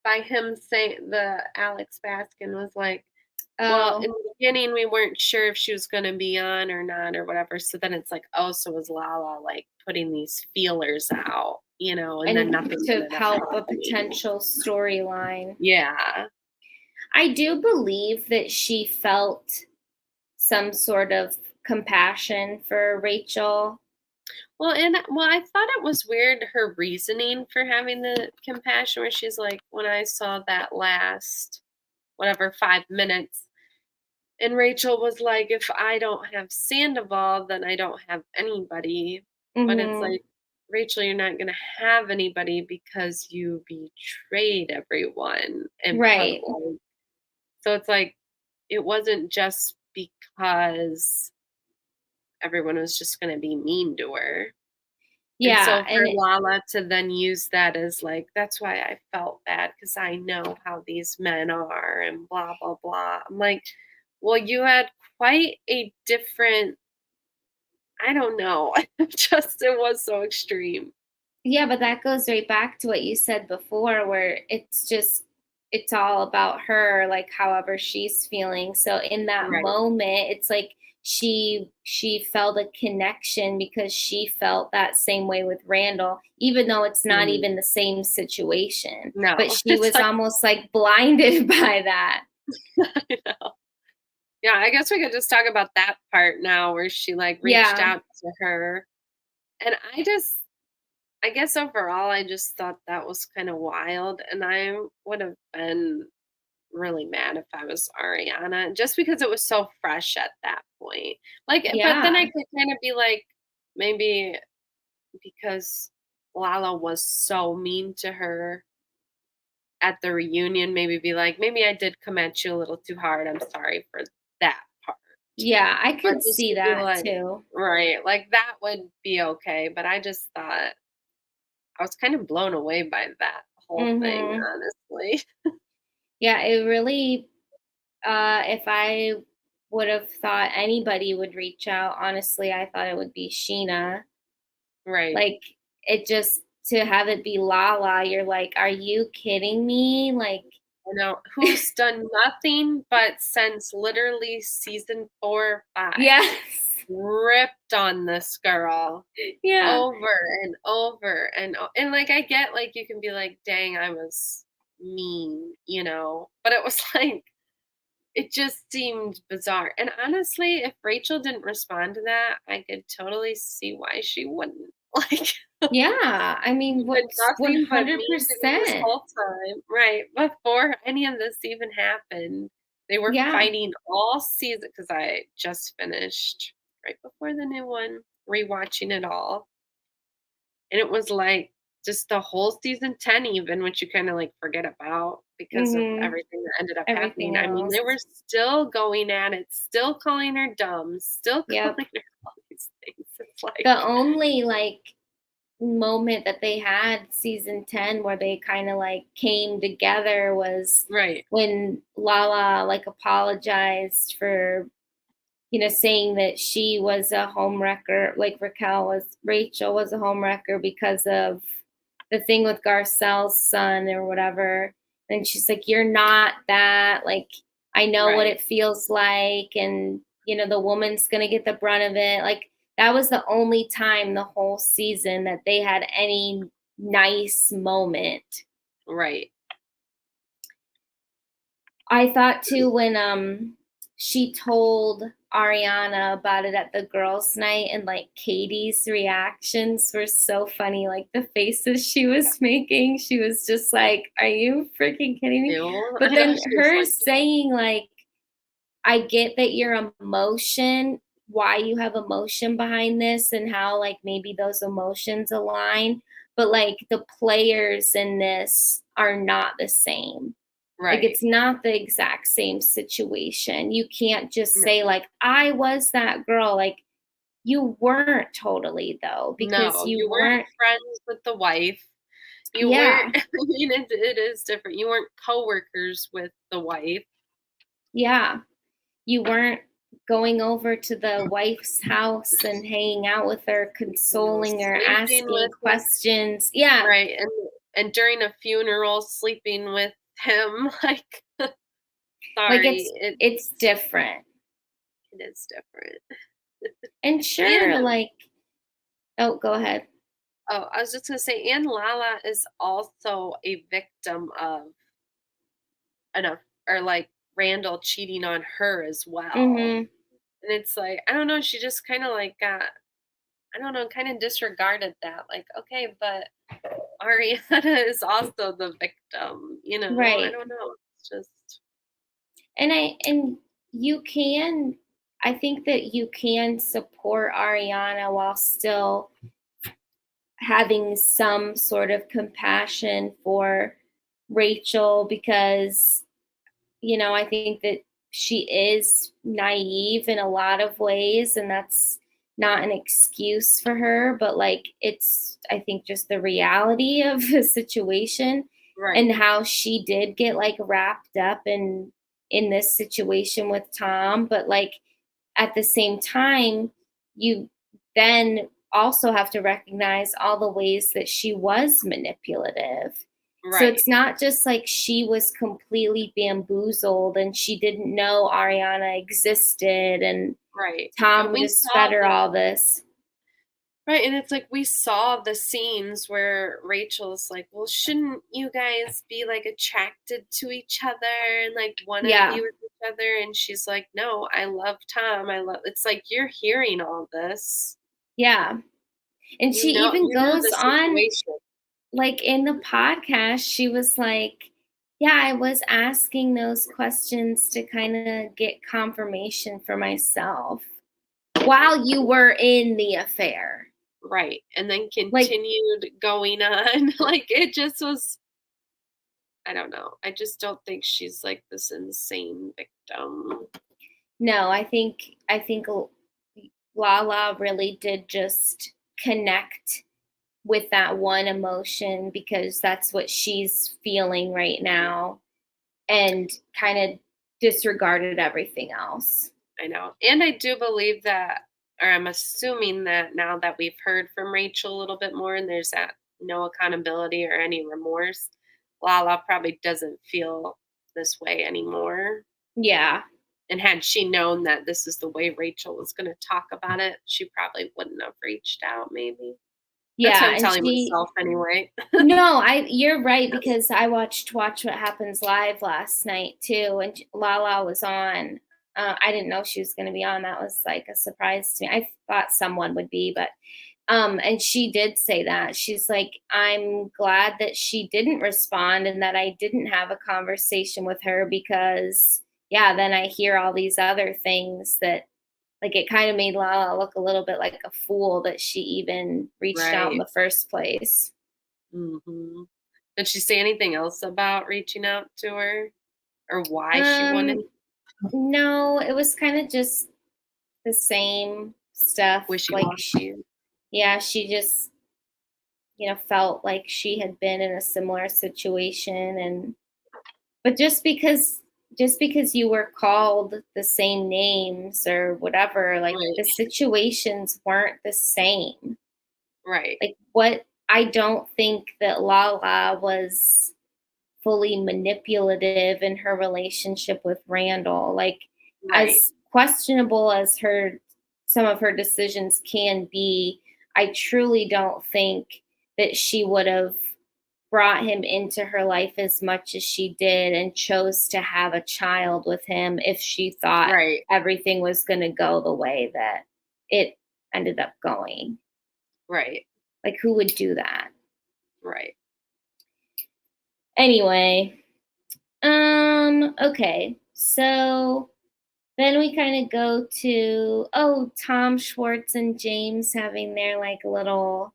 by him saying, the Alex Baskin was like, well, Oh, in the beginning, we weren't sure if she was going to be on or not or whatever. So then it's like, oh, so was Lala like putting these feelers out, and then and nothing to ended up help a happening. potential storyline. Yeah. I do believe that she felt some sort of compassion for Rachel. I thought it was weird, her reasoning for having the compassion, where she's like, when I saw that last, whatever, 5 minutes, and Rachel was like, if I don't have Sandoval, then I don't have anybody. But it's Mhm. like, Rachel, you're not going to have anybody because you betrayed everyone in Right. public. So it's like, it wasn't just because everyone was just going to be mean to her. And Yeah, so for and Lala to then use that as like, that's why I felt bad because I know how these men are and blah, blah, blah. I'm like, well, you had quite a different, I don't know. Just, it was so extreme. yeah, but that goes right back to what you said before, where it's all about her, like however she's feeling. So in that Right. moment, it's like she felt a connection because she felt that same way with Randall, even though it's not Mhm. even the same situation. But No, she it's was like, almost like blinded by that. I know. Yeah, I guess we could just talk about that part now where she like reached Yeah. out to her. And I guess overall, I just thought that was kind of wild. And I would have been really mad if I was Ariana, just because it was so fresh at that point. Like, but then I Yeah. could kind of be like, maybe because Lala was so mean to her at the reunion, maybe be like, maybe I did come at you a little too hard. I'm sorry for that part. Yeah, I But could just see to be that like, too. right, like that would be okay. But I just thought I was kind of blown away by that whole thing, Mhm. honestly. Yeah, it really if I would have thought anybody would reach out, honestly, I thought it would be Sheena. Right. Like, it just to have it be Lala, you're like, "Are you kidding me?" Like, I know, who's done nothing but since literally season 4 or 5, yes. ripped on this girl Yeah. over and over and, like, I get, like, you can be like, "Dang, I was mean," but it was like, it just seemed bizarre, and honestly, if Rachel didn't respond to that, I could totally see why she wouldn't. Like, Yeah, I mean, you've been what's nothing but mean to me this 100%. whole time. Right, before any of this even happened, they were Yeah. fighting all season because I just finished right before the new one, rewatching it all, and it was like just the whole season 10 even, which you kinda, like, forget about because of Mhm. everything that ended up happening. Everything I mean, else. they were still going at it, still calling her dumb, still Yep. calling her all these things. It's like The only, like, moment that they had season 10 where they kind of like came together was right, when Lala like apologized for saying that she was a homewrecker, like Rachel was a homewrecker because of the thing with Garcelle's son or whatever. And she's like, "You're not that. Like, I know what right, it feels like, and the woman's gonna get the brunt of it." Like, that was the only time the whole season that they had any nice moment. right. I thought too when she told Ariana about it at the girls' night, and like Katie's reactions were so funny. Like the faces she was making, she was just like, "Are you freaking kidding me?" Ew, But I know then she was her like saying like, "I get that your emotion, why you have emotion behind this, and how like maybe those emotions align, but like the players in this are not the same." Like, right. it's not the exact same situation. You can't just No, say, like, "I was that girl." Like, you weren't totally, though, because no, you you weren't weren't. friends with the wife. You weren't Yeah, I mean, it is different. You weren't coworkers with the wife. yeah. You weren't going over to the wife's house and hanging out with her, consoling her, Sleeping asking with him. questions. Yeah, Right, and during a funeral, sleeping with him, like, like, sorry, it's different. it is different. And And sure, like oh, go ahead. oh, I was just gonna say, and Lala is also a victim of or, like, Randall cheating on her as well. Mhm. And it's like, I don't know, she just kinda, like, got I don't know, kinda disregarded that, like, "Okay, but Ariana is also the victim," I Right. don't know, it's just And you can I think that you can support Ariana while still having some sort of compassion for Rachel because I think that she is naive in a lot of ways, and that's not an excuse for her, but like it's, I think, just the reality of the situation and right, how she did get like wrapped up in this situation with Tom. But like at the same time, you then also have to recognize all the ways that she was manipulative. So right. it's not just like she was completely bamboozled and she didn't know Ariana existed and Right, and Tom we just fed saw her the all this. right, and it's like we saw the scenes where Rachel's like, "Well, shouldn't you guys be, like, attracted to each other and, like, wanna be Yeah. with each other?" And she's like, "No, I love Tom, I love" it's like, you're hearing all this. Yeah. And she even You know goes the on, situation. like in the podcast, she was like, "Yeah, I was asking those questions to kind of get confirmation for myself while you were in the affair." Right, and then Like, continued going on, like, it just was I don't know, I just don't think she's, like, this insane victim. no, I think Lala really did just connect with that one emotion because that's what she's feeling right now and kind of disregarded everything else. I know. And I do believe that, or I'm assuming that now that we've heard from Rachel a little bit more and there's that no accountability or any remorse, Lala probably doesn't feel this way anymore. Yeah. And had she known that this is the way Rachel was going to talk about it, she probably wouldn't have reached out, maybe. That's what Yeah, I'm and telling she myself anyway. no, I you're right because I watched Watch What Happens Live last night too, and Lala was on. I didn't know she was going to be on. That was like a surprise to me. I thought someone would be, but and she did say that. She's like, "I'm glad that she didn't respond and that I didn't have a conversation with her because yeah, then I hear all these other things that like it kind of made Lala look a little bit like a fool that she even reached out in Right. the first place." Mhm. Did she say anything else about reaching out to her or why she wanted Um, no, it was kind of just the same stuff. Like wishy-washy? yeah, she just, felt like she had been in a similar situation, and but just because you were called the same names or whatever, like Right, the situations weren't the same. right, Like what I don't think that Lala was fully manipulative in her relationship with Randall. Like right, as questionable as her some of her decisions can be, I truly don't think that she would have brought him into her life as much as she did and chose to have a child with him if she thought right, everything was going to go the way that it ended up going. right, Like who would do that? right. Anyway, okay. So then we kind of go to Tom Schwartz and James having their like little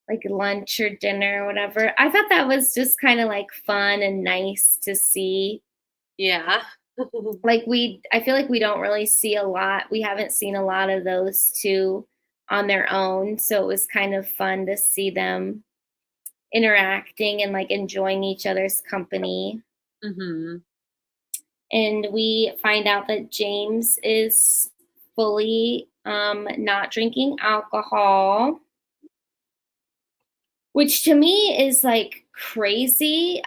like lunch or dinner or whatever. I thought that was just kind of like fun and nice to see. Yeah. Like I feel like we don't really see a lot. We haven't seen a lot of those two on their own, so it was kind of fun to see them interacting and like enjoying each other's company. Mhm. And we find out that James is fully not drinking alcohol, which to me is like crazy.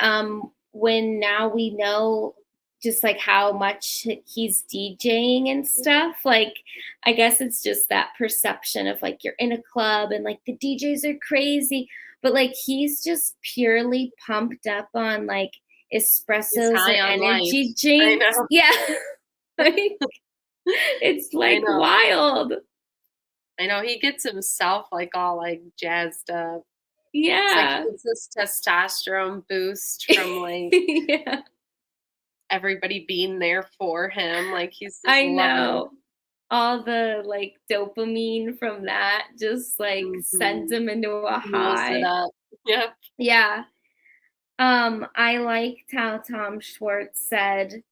When now we know just like how much he's DJing and stuff. Like, I guess it's just that perception of like you're in a club and like the DJs are crazy, but like he's just purely pumped up on like He's espressos and high on life. energy I drinks. know, Yeah. Like, it's I like know. wild. I know, he gets himself, like, all, like, jazzed up. It's like he Yeah. gets this testosterone boost from, like, Yeah. everybody being there for him, like, he's just I loving it. know. All the like dopamine from that just like sends Mhm. him into a Fuels it high. up. Yep. Yeah. I liked how Tom Schwartz said,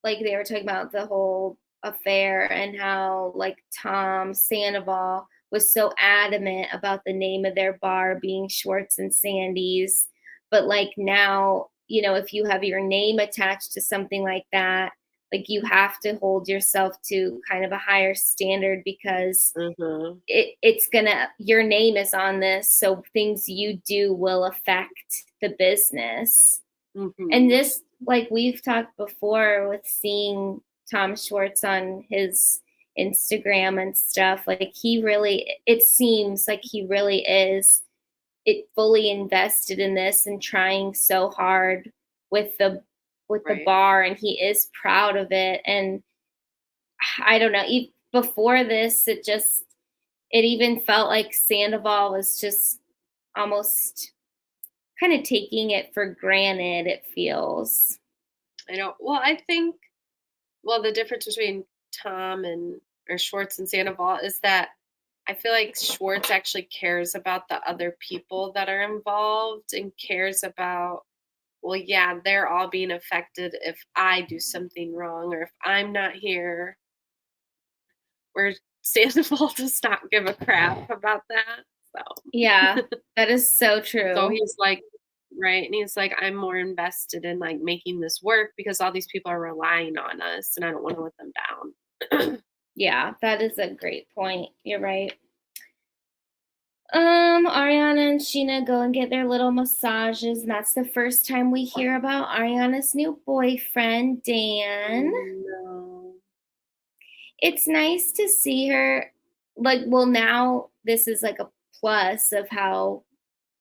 like they were talking about the whole affair and how like Tom Sandoval was so adamant about the name of their bar being Schwartz and Sandy's. But like now, if you have your name attached to something like that, like you have to hold yourself to kind of a higher standard because Mhm. it's gonna your name is on this, so things you do will affect the business. And Mhm. this, like we've talked before with seeing Tom Schwartz on his Instagram and stuff, like it seems like he really is fully invested in this and trying so hard with the Right. bar, and he is proud of it. And I don't know, before this, it even felt like Sandoval was just almost kind of taking it for granted, it feels. I know. Well, I think the difference between Tom and or Schwartz and Sandoval is that I feel like Schwartz actually cares about the other people that are involved and cares about, well, yeah, they're all being affected if I do something wrong or if I'm not here. Where Sandoval does not give a crap about that. Yeah, So, that is so so true. he's like, right, and he's like, I'm more invested in like making this work because all these people are relying on us, and I don't want to let them down. Yeah, that is a great point. You're right. Ariana and Sheena go and get their little massages, and that's the first time we hear about Ariana's new boyfriend, Dan. Oh no! It's nice to see her. Like, well, now this is like a plus of how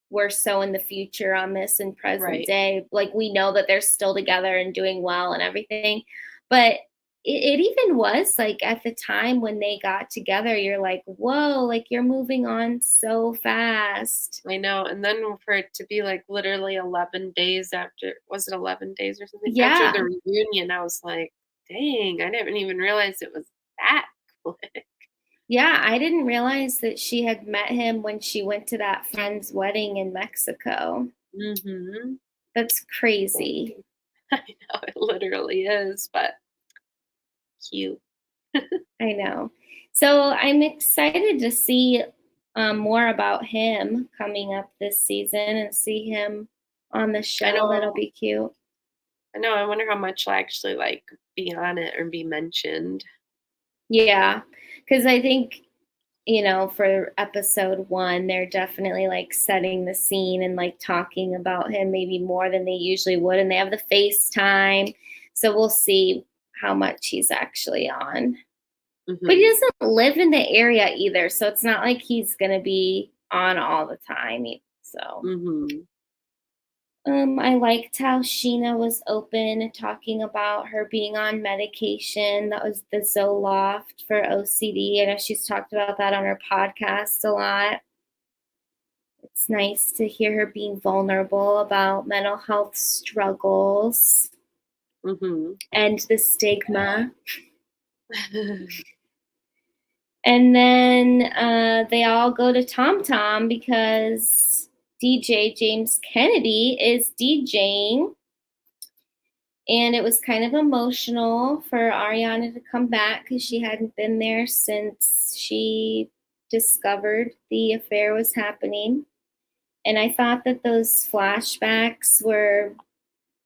we're so in the future on this in present Right. day. Like we know that they're still together and doing well and everything. But it even was like at the time when they got together, you're like, whoa, like you're moving on so fast. I know, and then for it to be like literally 11 days after, was it 11 days or something after the Yeah. reunion? I was like, dang, I didn't even realize it was that quick. Yeah, I didn't realize that she had met him when she went to that friend's wedding in Mexico. Mhm. That's crazy. I know, it literally is, but cute. I know. So I'm excited to see more about him coming up this season and see him on the I show. That'll know be cute. I wonder how much will actually, like, be on it or be mentioned. Yeah, because I think, for episode 1, they're definitely like setting the scene and like talking about him maybe more than they usually would. And they have the FaceTime. So we'll see how much he's actually on. But he Mhm. doesn't live in the area either. So it's not like he's going to be on all the time. So Mhm. I liked how Sheena was open talking about her being on medication. That was the Zoloft for OCD. I know she's talked about that on her podcast a lot. It's nice to hear her being vulnerable about mental health struggles Mhm. and the stigma. And then they all go to Tom Tom because DJ James Kennedy is DJing. And it was kind of emotional for Ariana to come back because she hadn't been there since she discovered the affair was happening. And I thought that those flashbacks were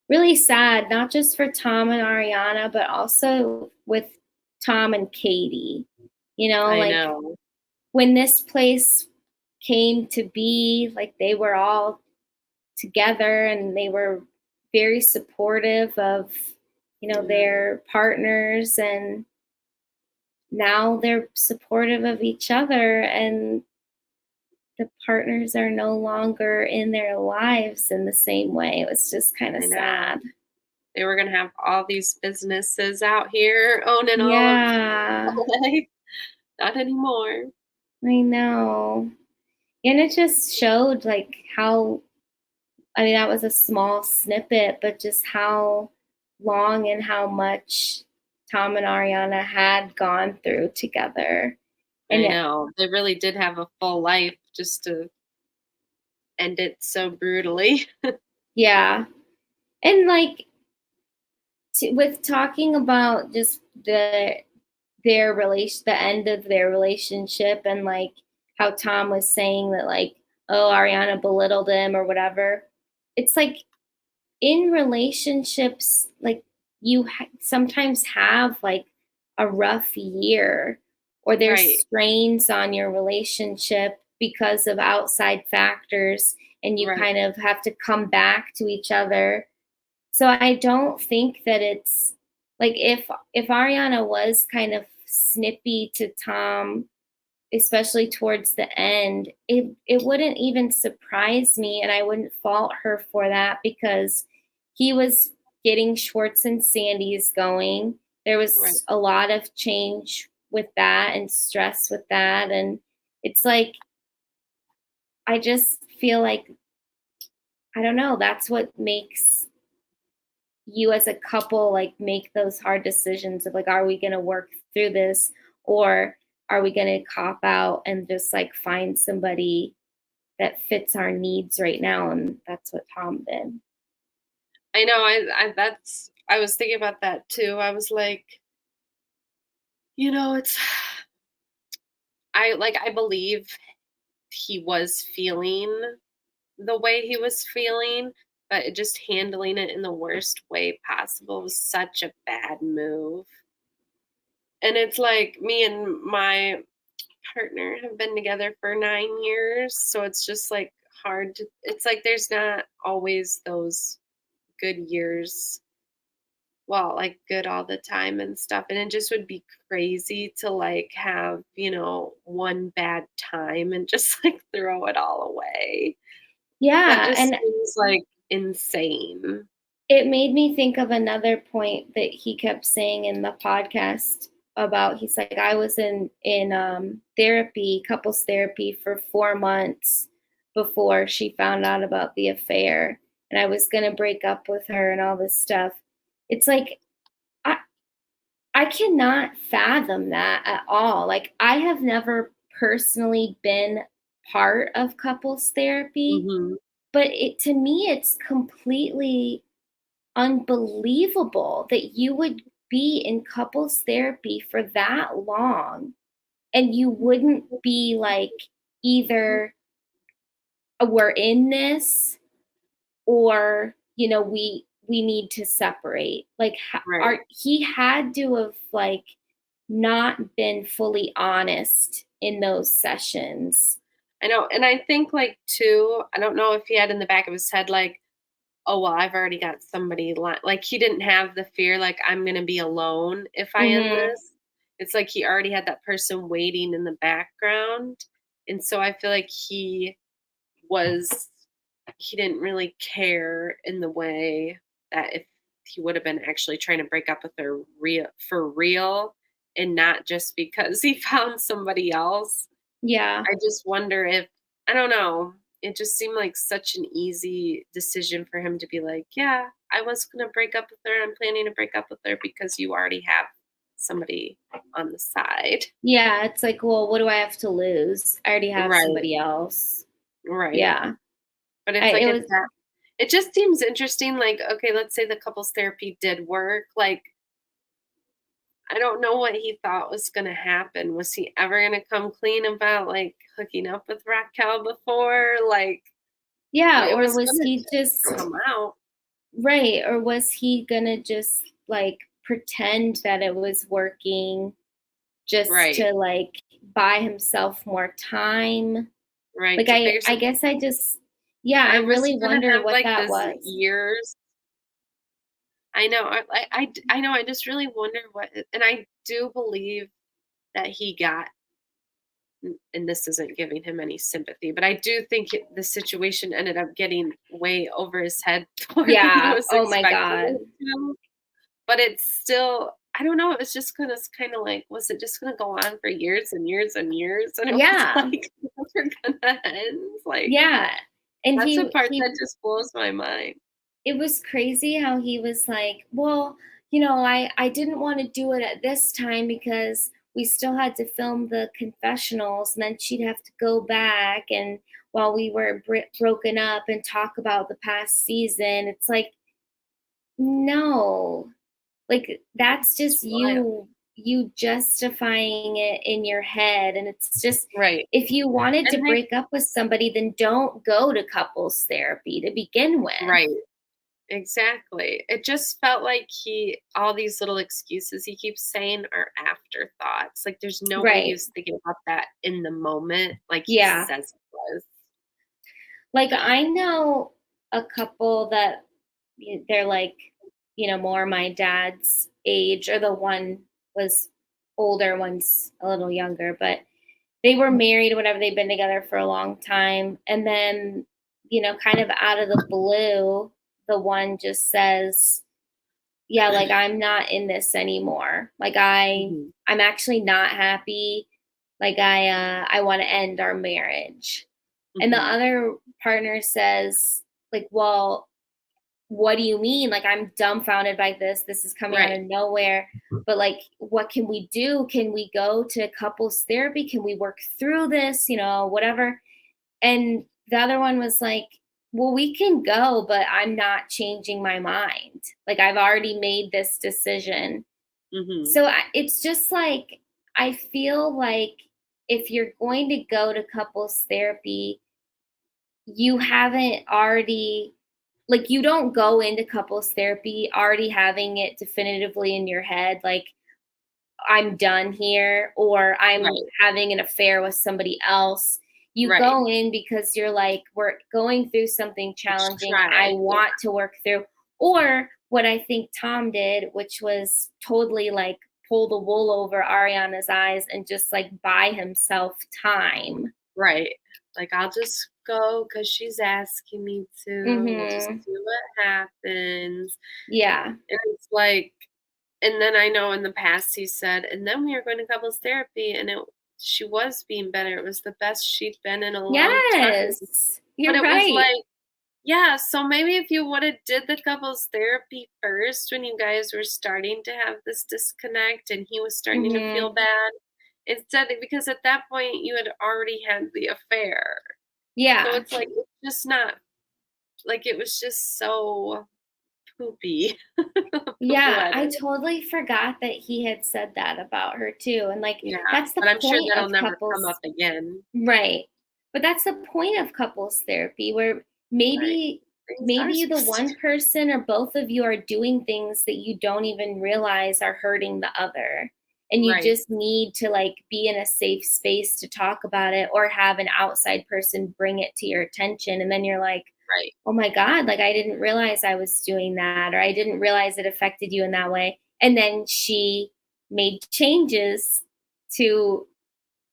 really sad, not just for Tom and Ariana, but also with Tom and Katie. I Like know. when this place came to be, like they were all together and they were very supportive of Yeah. their partners, and now they're supportive of each other, and the partners are no longer in their lives in the same way. It was just kind of I know. sad. They were gonna have all these businesses out here owning all of Yeah, LA. Not anymore. I know. And it just showed like how, I mean, that was a small snippet, but just how long and how much Tom and Ariana had gone through together. And I know. They really did have a full life just to end it so brutally. yeah. And like with talking about just the end of their relationship, and like how Tom was saying that like, oh, Ariana belittled him or whatever. It's like in relationships, like you sometimes have like a rough year, or there's Right. strains on your relationship because of outside factors, and you Right. kind of have to come back to each other. So I don't think that it's like if Ariana was kind of snippy to Tom, especially towards the end, it wouldn't even surprise me, and I wouldn't fault her for that because he was getting Schwartz and Sandy's going. There Right. was a lot of change with that and stress with that, and it's like I just feel like, I don't know, that's what makes you as a couple like make those hard decisions of like, are we going to work through this, or are we going to cop out and just like find somebody that fits our needs right now? And that's what Tom did. I know. I was thinking about that too. I was like, it's I believe he was feeling the way he was feeling, but just handling it in the worst way possible was such a bad move. And it's like me and my partner have been together for 9 years, so it's just like hard to it's like there's not always those good years. Well, like good all the time and stuff. And it just would be crazy to like have, one bad time and just like throw it all away. That Yeah. just And seems like insane. it made me think of another point that he kept saying in the podcast about, he's like, I was in therapy, couples therapy for 4 months before she found out about the affair, and I was going to break up with her and all this stuff. It's like, I I cannot fathom that at all. Like, I have never personally been part of couples therapy, Mhm. but to me, it's completely unbelievable that you would be in couples therapy for that long and you wouldn't be like, either we're in this, or we need to separate. Like, Right. he had to have like not been fully honest in those sessions. I know, and I think, like, too, I don't know if he had in the back of his head, like, "Oh, well, I've already got somebody," like, he didn't have the fear, like, "I'm gonna be alone if I end Mhm. this." It's like he already had that person waiting in the background, and so I feel like was he didn't really care in the way that if he would have been actually trying to break up with her for real, and not just because he found somebody else. Yeah. I just wonder if, I don't know, it just seemed like such an easy decision for him to be like, "Yeah, I was gonna break up with her. I'm planning to break up with her because you already have somebody on the side." Yeah, it's like, well, what do I have to lose? I already have Right, somebody else. right. Yeah. But it's like It was it just seems interesting, like, okay, let's say the couples therapy did work, like, I don't know what he thought was gonna happen. Was he ever gonna come clean about, like, hooking up with Raquel before? Like, yeah, it or was was gonna he just just come out. right, or was he gonna just like pretend that it was working just Right, to like buy himself more time? right, Like, to I figure I something, guess I just yeah, I or was he really gonna wonder have, what like, that this was. years? I know, I know, I just really wonder and I do believe that he got, and this isn't giving him any sympathy, but I do think the situation ended up getting way over his head more than he Yeah, was oh my expecting god. it to. But it's still, I don't know, it was just gonna kind of like, was it just gonna go on for years and years and years? And it was Yeah, like never gonna end. Like, yeah, and that's the he part he that just blows my mind. it was crazy how he was like, "Well, I didn't wanna do it at this time because we still had to film the confessionals, and then she'd have to go back and while we were broken up and talk about the past season." It's like, "No." Like, that's It's just wild. you justifying it in your head, and it's just Right. if you wanted to And they break up with somebody, then don't go to couples therapy to begin with. right. Exactly. It just felt like all these little excuses he keeps saying are afterthoughts. Like, there's no way he Right. was thinking about that in the moment, like he Yeah. says it was. Like, I know a couple that they're like, more my dad's age, or the one was older, one's a little younger, but they were married or whatever. They've been together for a long time. And then, kind of out of the blue, the one just says, yeah, like, I'm not in this anymore. Like, Mhm. I'm actually not happy. Like, I want to end our marriage. And the Mhm. other partner says, like, well, what do you mean? Like, I'm dumbfounded by this. This is coming out Right. of nowhere. But like, what can we do? Can we go to couples therapy? Can we work through this? Whatever. And the other one was like, well, we can go, but I'm not changing my mind. Like, I've already made this decision. Mhm. So it's just like, I feel like if you're going to go to couples therapy, you haven't already, like, you don't go into couples therapy already having it definitively in your head, like, I'm done here, or I'm Right. having an affair with somebody else. You Right. go in because you're like, we're going through something Let's challenging. I try. Yeah. want to work through. Or what I think Tom did, which was totally like pull the wool over Ariana's eyes and just like buy himself time. Right. Like, I'll just go because she's asking me to. We'll just Mhm. see what happens. Yeah. And it's like, and then I know in the past he said, and then we are going to couples therapy, and she was being better. It was the best she'd been in a long time. Yes. But You're it was right. like, Yeah, so maybe if you would have did the couples therapy first when you guys were starting to have this disconnect and he was starting to feel Mhm. bad, instead because at that point you had already had the affair. So Yeah. it's like it's just not like it was just so poopy. Yeah, I Poetic. totally forgot that he had said that about her too, and, like, Yeah, that's the but I'm sure point that'll of never come up couples. again. Right. But that's the point of couples therapy where Right. maybe Things are maybe the supposed one person or both of you are doing things that you don't even realize are hurting the other. And you right, just need to like be in a safe space to talk about it or have an outside person bring it to your attention and then you're like, right. "Oh my god, like I didn't realize I was doing that or I didn't realize it affected you in that way." And then she made changes to,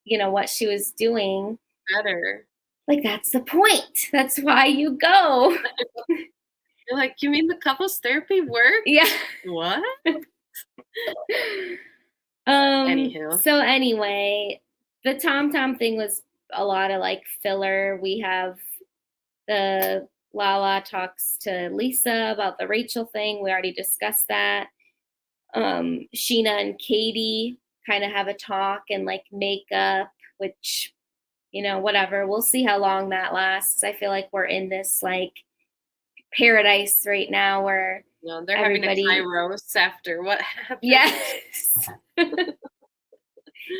what she was doing. Better. Like, that's the point. That's why you go. You're like, "You mean the couples therapy worked?" Yeah. What? Anywho. So anyway, the Tom thing was a lot of like filler. We have the Lala talks to Lisa about the Rachel thing. We already discussed that. Sheena and Katie kind of have a talk and like make up, which, whatever. We'll see how long that lasts. I feel like we're in this like paradise right now where No, they're having a everybody, kairos after what happened. yes.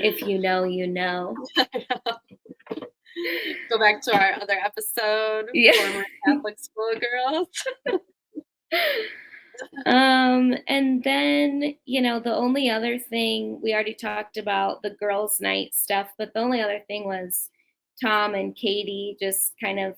If you know, you know. Go back to our other episode, Yeah. former Catholic schoolgirls. And then, the only other thing we already talked about the girls' night stuff, but the only other thing was Tom and Katie just kind of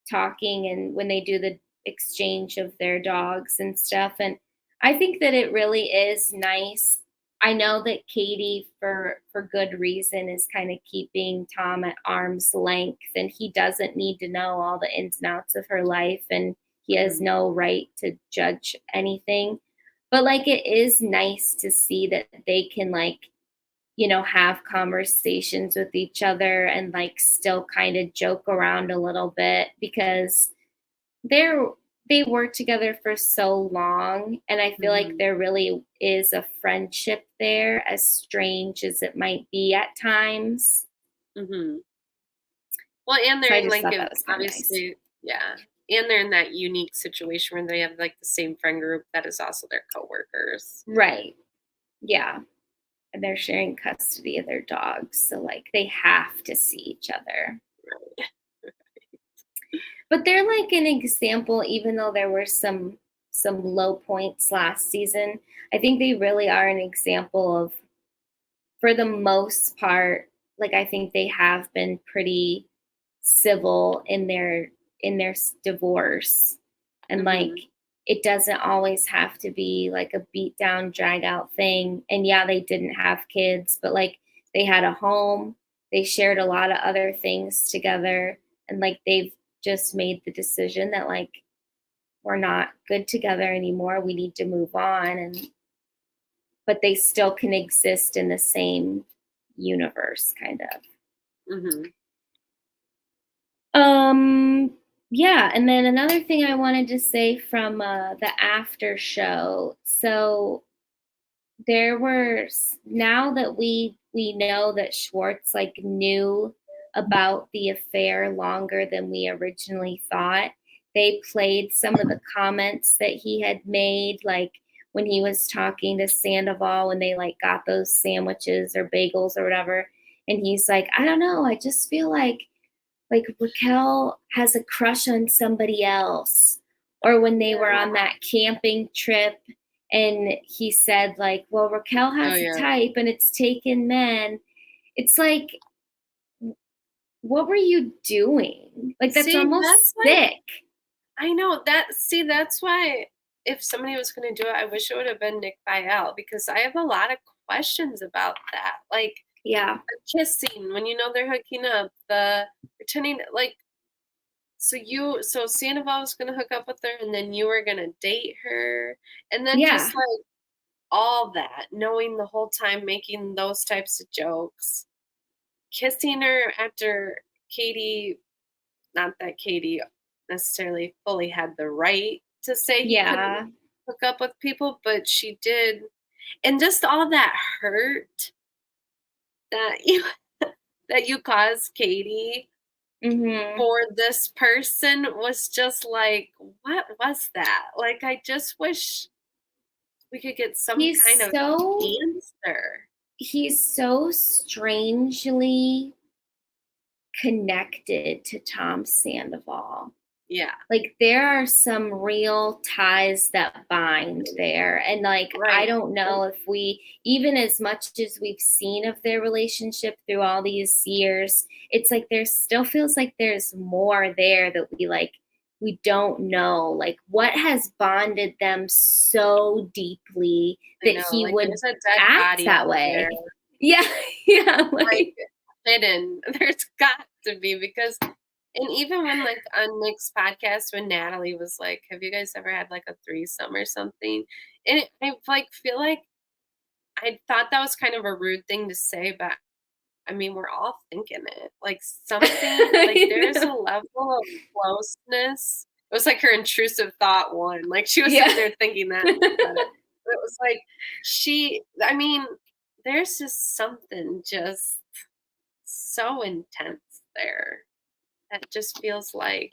talking and when they do the exchange of their dogs and stuff. And I think that it really is nice. I know that Katie for good reason is kind of keeping Tom at arm's length and he doesn't need to know all the ins and outs of her life and he has Mhm, no right to judge anything. But like it is nice to see that they can like have conversations with each other and like still kind of joke around a little bit because they're they work together for so long and I feel like mhm, there really is a friendship there as strange as it might be at times. mhm. Well, and So they're I in, just like, thought a that was kind of nice. obviously yeah, and they're in that unique situation where they have, like, the same friend group that is also their coworkers. Right. Yeah. And they're sharing custody of their dogs. So like they have to see each other. But they're like an example, even though there were some low points last season. I think they really are an example of, for the most part, like I think they have been pretty civil in their divorce, and like Mhm, it doesn't always have to be like a beat down, drag out thing. And yeah, they didn't have kids, but like they had a home, they shared a lot of other things together, and like they've just made the decision that like we're not good together anymore. We need to move on, and but they still can exist in the same universe, kind of. mhm, Um, yeah, and then another thing I wanted to say from the after show. So now that we know that Schwartz like knew about the affair longer than we originally thought. They played some of the comments that he had made, like when he was talking to Sandoval when they like got those sandwiches or bagels or whatever. And he's like, I don't know, I just feel like Raquel has a crush on somebody else. Or when they were on that camping trip and he said like, well, Raquel oh, has a yeah. type and it's taken men. It's like, what were you doing? Like that's See, that's almost why sick. I know that's why if somebody was gonna do it, I wish it would have been Nick Viall because I have a lot of questions about that. Like Yeah. the kissing when you know they're hooking up, the pretending like so Sandoval was gonna hook up with her and then you were gonna date her. And then Yeah. just like all that, knowing the whole time, making those types of jokes, kissing her after Katie, not that Katie necessarily fully had the right to say he couldn't Yeah. hook up with people, but she did. And just all that hurt that you that you caused Katie Mhm. for this person was just like, what was that? Like, I just wish we could get some kind He's of so answer. he's so strangely connected to Tom Sandoval. Yeah. Like, there are some real ties that bind there, and, like, I Right. don't know if we even as much as we've seen of their relationship through all these years, it's like there still feels like there's more there that we don't know, like, what has bonded them so deeply I that know, he like, would there's a dead act body that out there, way. Yeah, yeah, like, like hidden. There's got to be because and even when, like, on Nick's podcast, when Natalie was like, "Have you guys ever had, like, a threesome or something?" And I, like, feel like I thought that was kind of a rude thing to say, but, I mean, we're all thinking it. Like, something like, I there's a know. level of closeness. It was like her intrusive thought one. Like, she was Yeah. sitting there thinking that and said it. But it was like, I mean, there's just something just so intense there that just feels like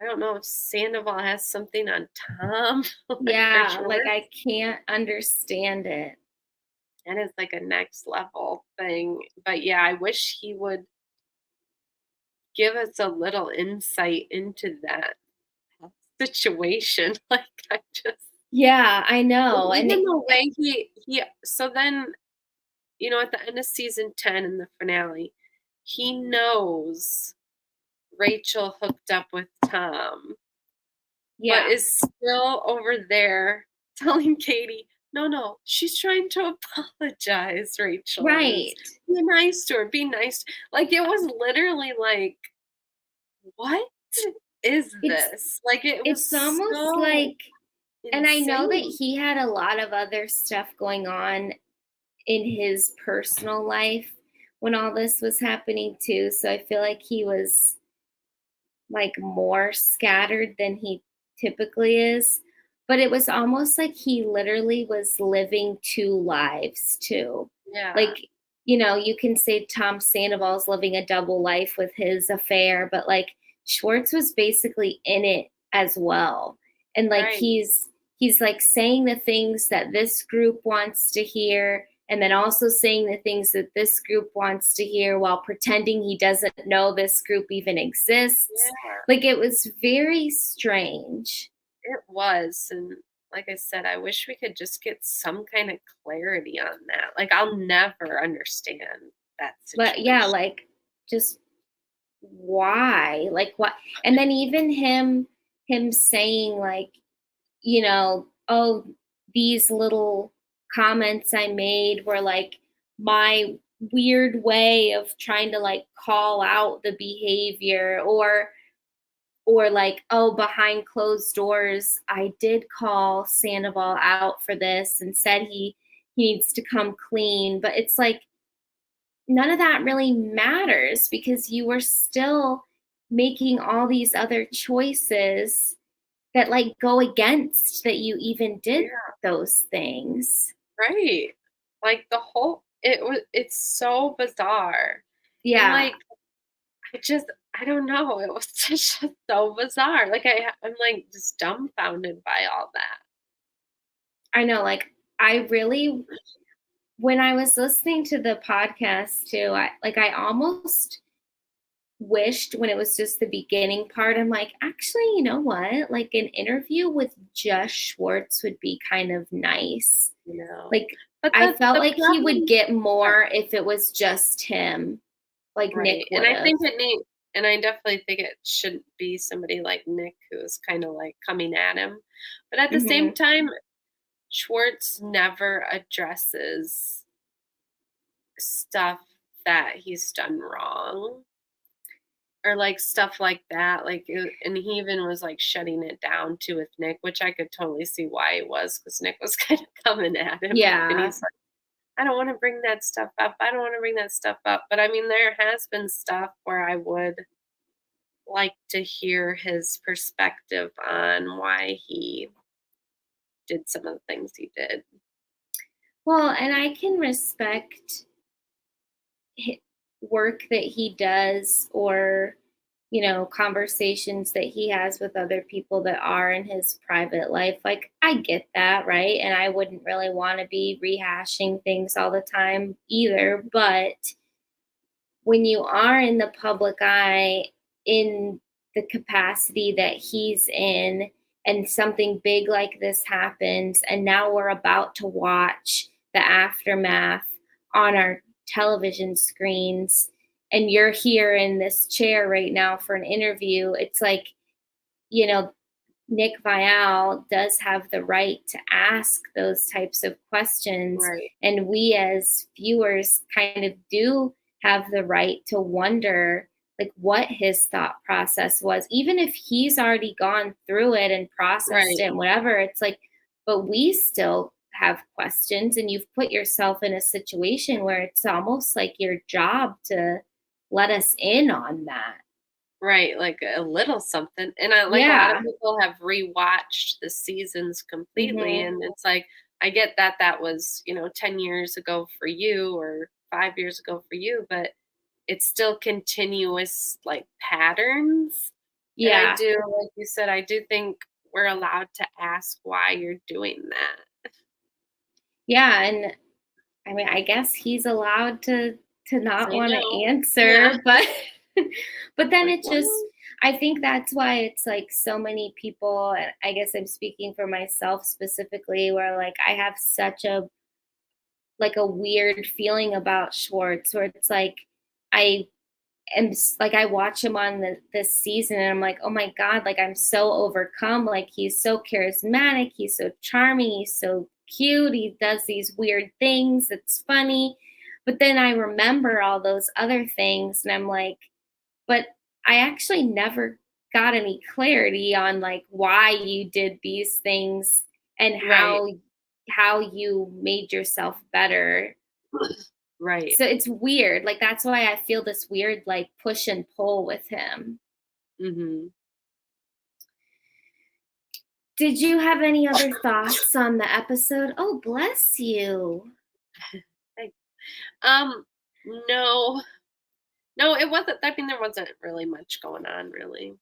I don't know if Sandoval has something on Tom, like, or Yeah, like, Schwartz, I can't understand it. and it's like a next level thing. But, yeah, I wish he would give us a little insight into that situation. Like, I just Yeah, I and know, and even the way he so then, at the end of season 10 in the finale, he knows Rachel hooked up with Tom, but yeah, is still over there telling Katie, "No, no, she's trying to apologize, Rachel is. right. Be nice to her, be nice." Like, it was literally like, "What is It's this?" Like, it was it's almost so like and I know that insane. he had a lot of other stuff going on in his personal life when all this was happening too, so I feel like he was, like, more scattered than he typically is, but it was almost like he literally was living 2 lives too. Yeah, Like, you can say Tom Sandoval's living a double life with his affair, but, like, Schwartz was basically in it as well, and, like, right. he's, like, saying the things that this group wants to hear, and then also saying the things that this group wants to hear while pretending he doesn't know this group even exists. Yeah, Like, it was very strange. it was, and like I said, I wish we could just get some kind of clarity on that. Like, I'll never understand that But yeah, situation. like, just why? Like, what? And then even him saying, like, oh, these little comments I made were like my weird way of trying to like call out the behavior, or like, oh, behind closed doors I did call Sandoval out for this and said he needs to come clean, but it's like none of that really matters because you were still making all these other choices that like go against that you even did Yeah, those things. right. Like, it's so bizarre. And, Yeah, like, I don't know, it was just so bizarre. Like, I'm, like, just dumbfounded by all that. I know. Like, I really, when I was listening to the podcast too, I almost wished when it was just the beginning part, I'm like, actually, you know what? Like, an interview with just Schwartz would be kind of nice. You know? Like, But I felt the like he would problem get right, more if it was just him, like Nick right, and would have. I definitely think it shouldn't be somebody like Nick who's kinda, like, coming at him, but at the same Hmm. time, Schwartz never addresses stuff that he's done wrong or, like, stuff like that, like, and he even was, like, shutting it down too with Nick, which I could totally see why he was, because Nick was kinda coming at him, and Yeah. he's like, "I don't wanna bring that stuff up, I don't wanna bring that stuff up," but, I mean, there has been stuff where I would like to hear his perspective on why he did some of the things he did. Well, and I can respect work that he does, or conversations that he has with other people that are in his private life. Like, I get that, right? And I wouldn't really want to be rehashing things all the time either, but when you are in the public eye in the capacity that he's in, and something big like this happens, and now we're about to watch the aftermath on our television screens, and you're here in this chair right now for an interview, it's like, you know Nick Viall does have the right to ask those types of questions. Right. And we as viewers kind of do have the right to wonder, like, what his thought process was. Even if he's already gone through it and processed Right. it and whatever, it's like, but we still have questions, and you've put yourself in a situation where it's almost like your job to let us in on that. Right, like a little something, and I like, a lot of Yeah. people have rewatched the seasons completely, Hmm. and it's like, I get that that was, 10 years ago for you or 5 years ago for you, but it's still continuous, like, patterns, and I Yeah. do, like you said, I do think we're allowed to ask why you're doing that. Yeah, and I mean, I guess he's allowed to not Say wanna no. Yeah. answer, but but then Like, it just, "Well." I think that's why it's like so many people, and I guess I'm speaking for myself specifically, where like I have such a weird feeling about Schwartz, where it's like I like, I watch him on this season, and I'm like, oh my god, like, I'm so overcome. Like, he's so charismatic, he's so charming, he's so cute, he does these weird things, it's funny. But then I remember all those other things, and I'm like, but I actually never got any clarity on like why you did these things, and Right. how you made yourself better. Right. So it's weird. Like, that's why I feel this weird like push and pull with him. Mhm. Did you have any other thoughts on the episode? Oh, bless you. Like, um, no. No, it wasn't, I mean, there wasn't really much going on, really.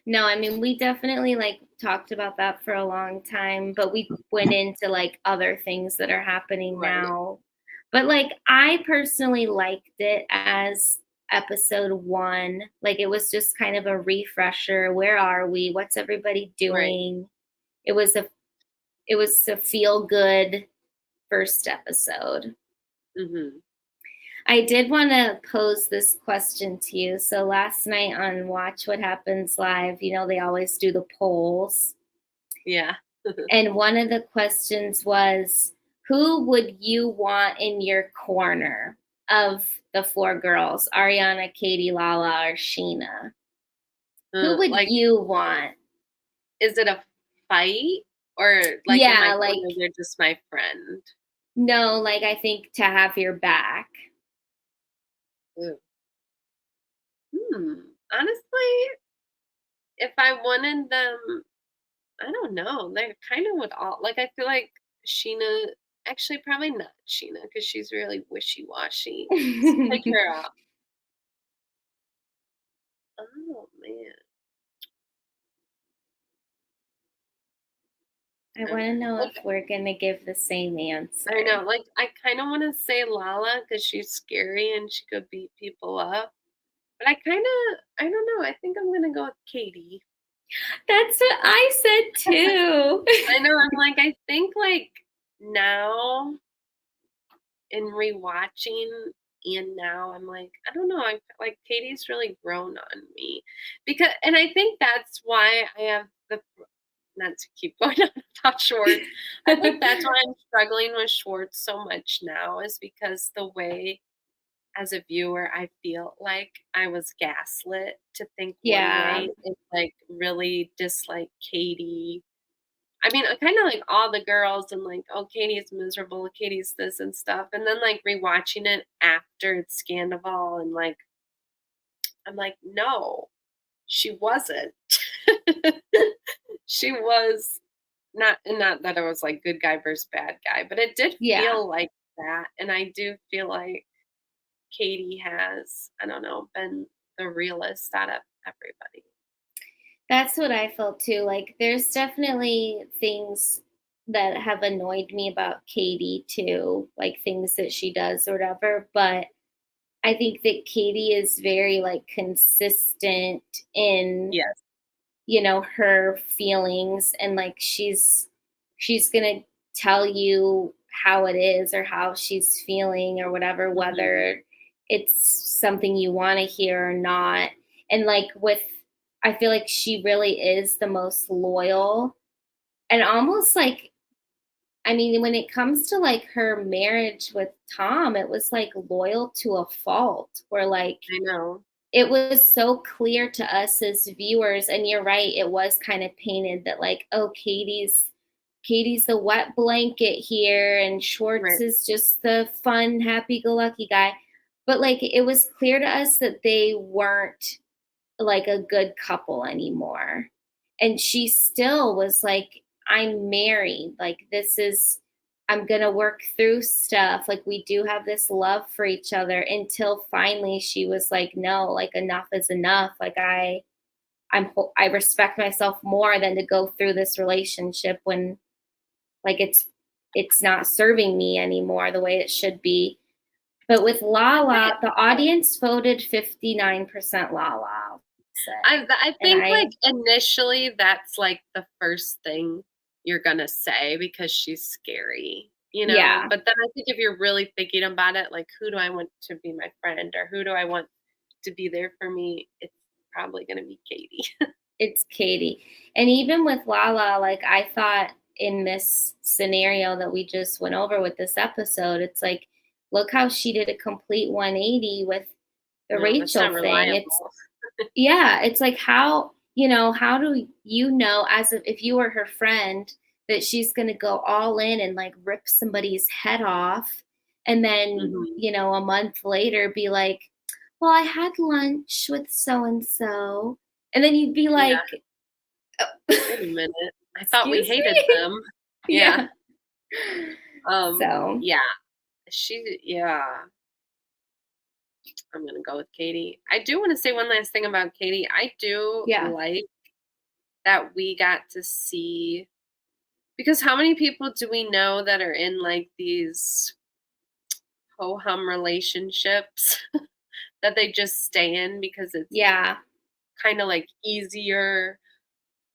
No, I mean, we definitely like talked about that for a long time, but we went into like other things that are happening Right. now. But like, I personally liked it as episode 1. Like, it was just kind of a refresher. Where are we? What's everybody Right. doing? It was a feel good first episode. Mhm. I did want to pose this question to you. So last night on Watch What Happens Live, they always do the polls. Yeah. And one of the questions was, who would you want in your corner of the 4 girls, Ariana, Katie, Lala, or Sheena? Who would Like, you want? is it a fight or, like, in my Yeah, like, corner, they're just my friend? no, like, I think to have your back. Ooh. Honestly, if I wanted them, I don't know, they kinda would all, like, I feel like Sheena, actually, probably not Sheena because she's really wishy-washy. So take her out. Oh, man. I Um, want to know like, if we're going to give the same I answer. know, like, I kinda wanna say Lala because she's scary and she could beat people up, but I don't know, I think I'm gonna go with Katie. That's what I said too. I know, I'm like, I think, like, now in rewatching and now I'm like, I don't know, I like Katie's really grown on me. Because and I think that's why I have the, not to keep going on about Schwartz. I think that's why I'm struggling with Schwartz so much now, is because the way, as a viewer, I feel like I was gaslit to think one Yeah. way and like really dislike Katie. I mean, kinda like all the girls and like, "Oh, Katie's miserable, Katie's this and stuff," and then, like, rewatching it after it's Scandoval and, like, I'm like, "No." she wasn't. She was not that it was like good guy versus bad guy, but it did Yeah. feel like that. And I do feel like Katie has, I don't know, been the realest out of everybody. That's what I felt too. Like, there's definitely things that have annoyed me about Katie too, like things that she does or whatever. But I think that Katie is very like consistent in, Yes. her feelings, and like she's gonna tell you how it is or how she's feeling or whatever, Mhm. whether it's something you want to hear or not. And like with I feel like she really is the most loyal, and almost like, I mean, when it comes to like her marriage with Tom, it was like loyal to a fault, where like I know. it was so clear to us as viewers. And you're right, it was kind of painted that like, oh, Katie's the wet blanket here, and Schwartz Right. is just the fun, happy-go-lucky guy. But like, it was clear to us that they weren't like a good couple anymore. And she still was like, I'm married. Like, I'm going to work through stuff. Like, we do have this love for each other, until finally she was like, no, like, enough is enough. Like, I respect myself more than to go through this relationship when like it's not serving me anymore the way it should be. But with Right. Lala, the audience voted 59% Lala, I'll say. I And think, like, initially, that's, like, the first thing you're gonna say because she's scary, you know? yeah, But then I think if you're really thinking about it, like, who do I want to be my friend or who do I want to be there for me? It's probably gonna be Katie. it's Katie. And even with Lala, like I thought in this scenario that we just went over with this episode, it's like, look how she did a complete 180 with the No, that's Rachel not thing. It's reliable. Yeah, it's like, how do you know, as if you were her friend, that she's going to go all in and like rip somebody's head off, and then, Mhm. a month later be like, "Well, I had lunch with so and so." And then you'd be Yeah. like, Wait a minute. I thought we "Excuse hated me?" them. Yeah. Yeah. So, Yeah. Yeah. I'm gonna go with Katie. I do wanna say one last thing about Katie. I do yeah. like that we got to see because how many people do we know that are in, like, these ho-hum relationships that they just stay in because it's Yeah. kinda, like, easier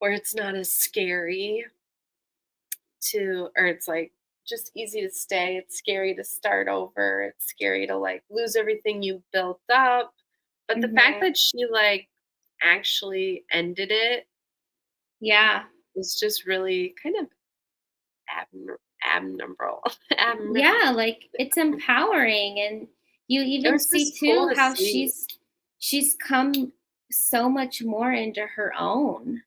or it's not as scary or it's, like, just easy to stay. It's scary to start over. It's scary to, like, lose everything you built up. But the fact Mhm. that she, like, actually ended it Yeah. is just really kind of admirable. Yeah, like it's empowering, and you It even was see just cool too to how see. she's come so much more into her own.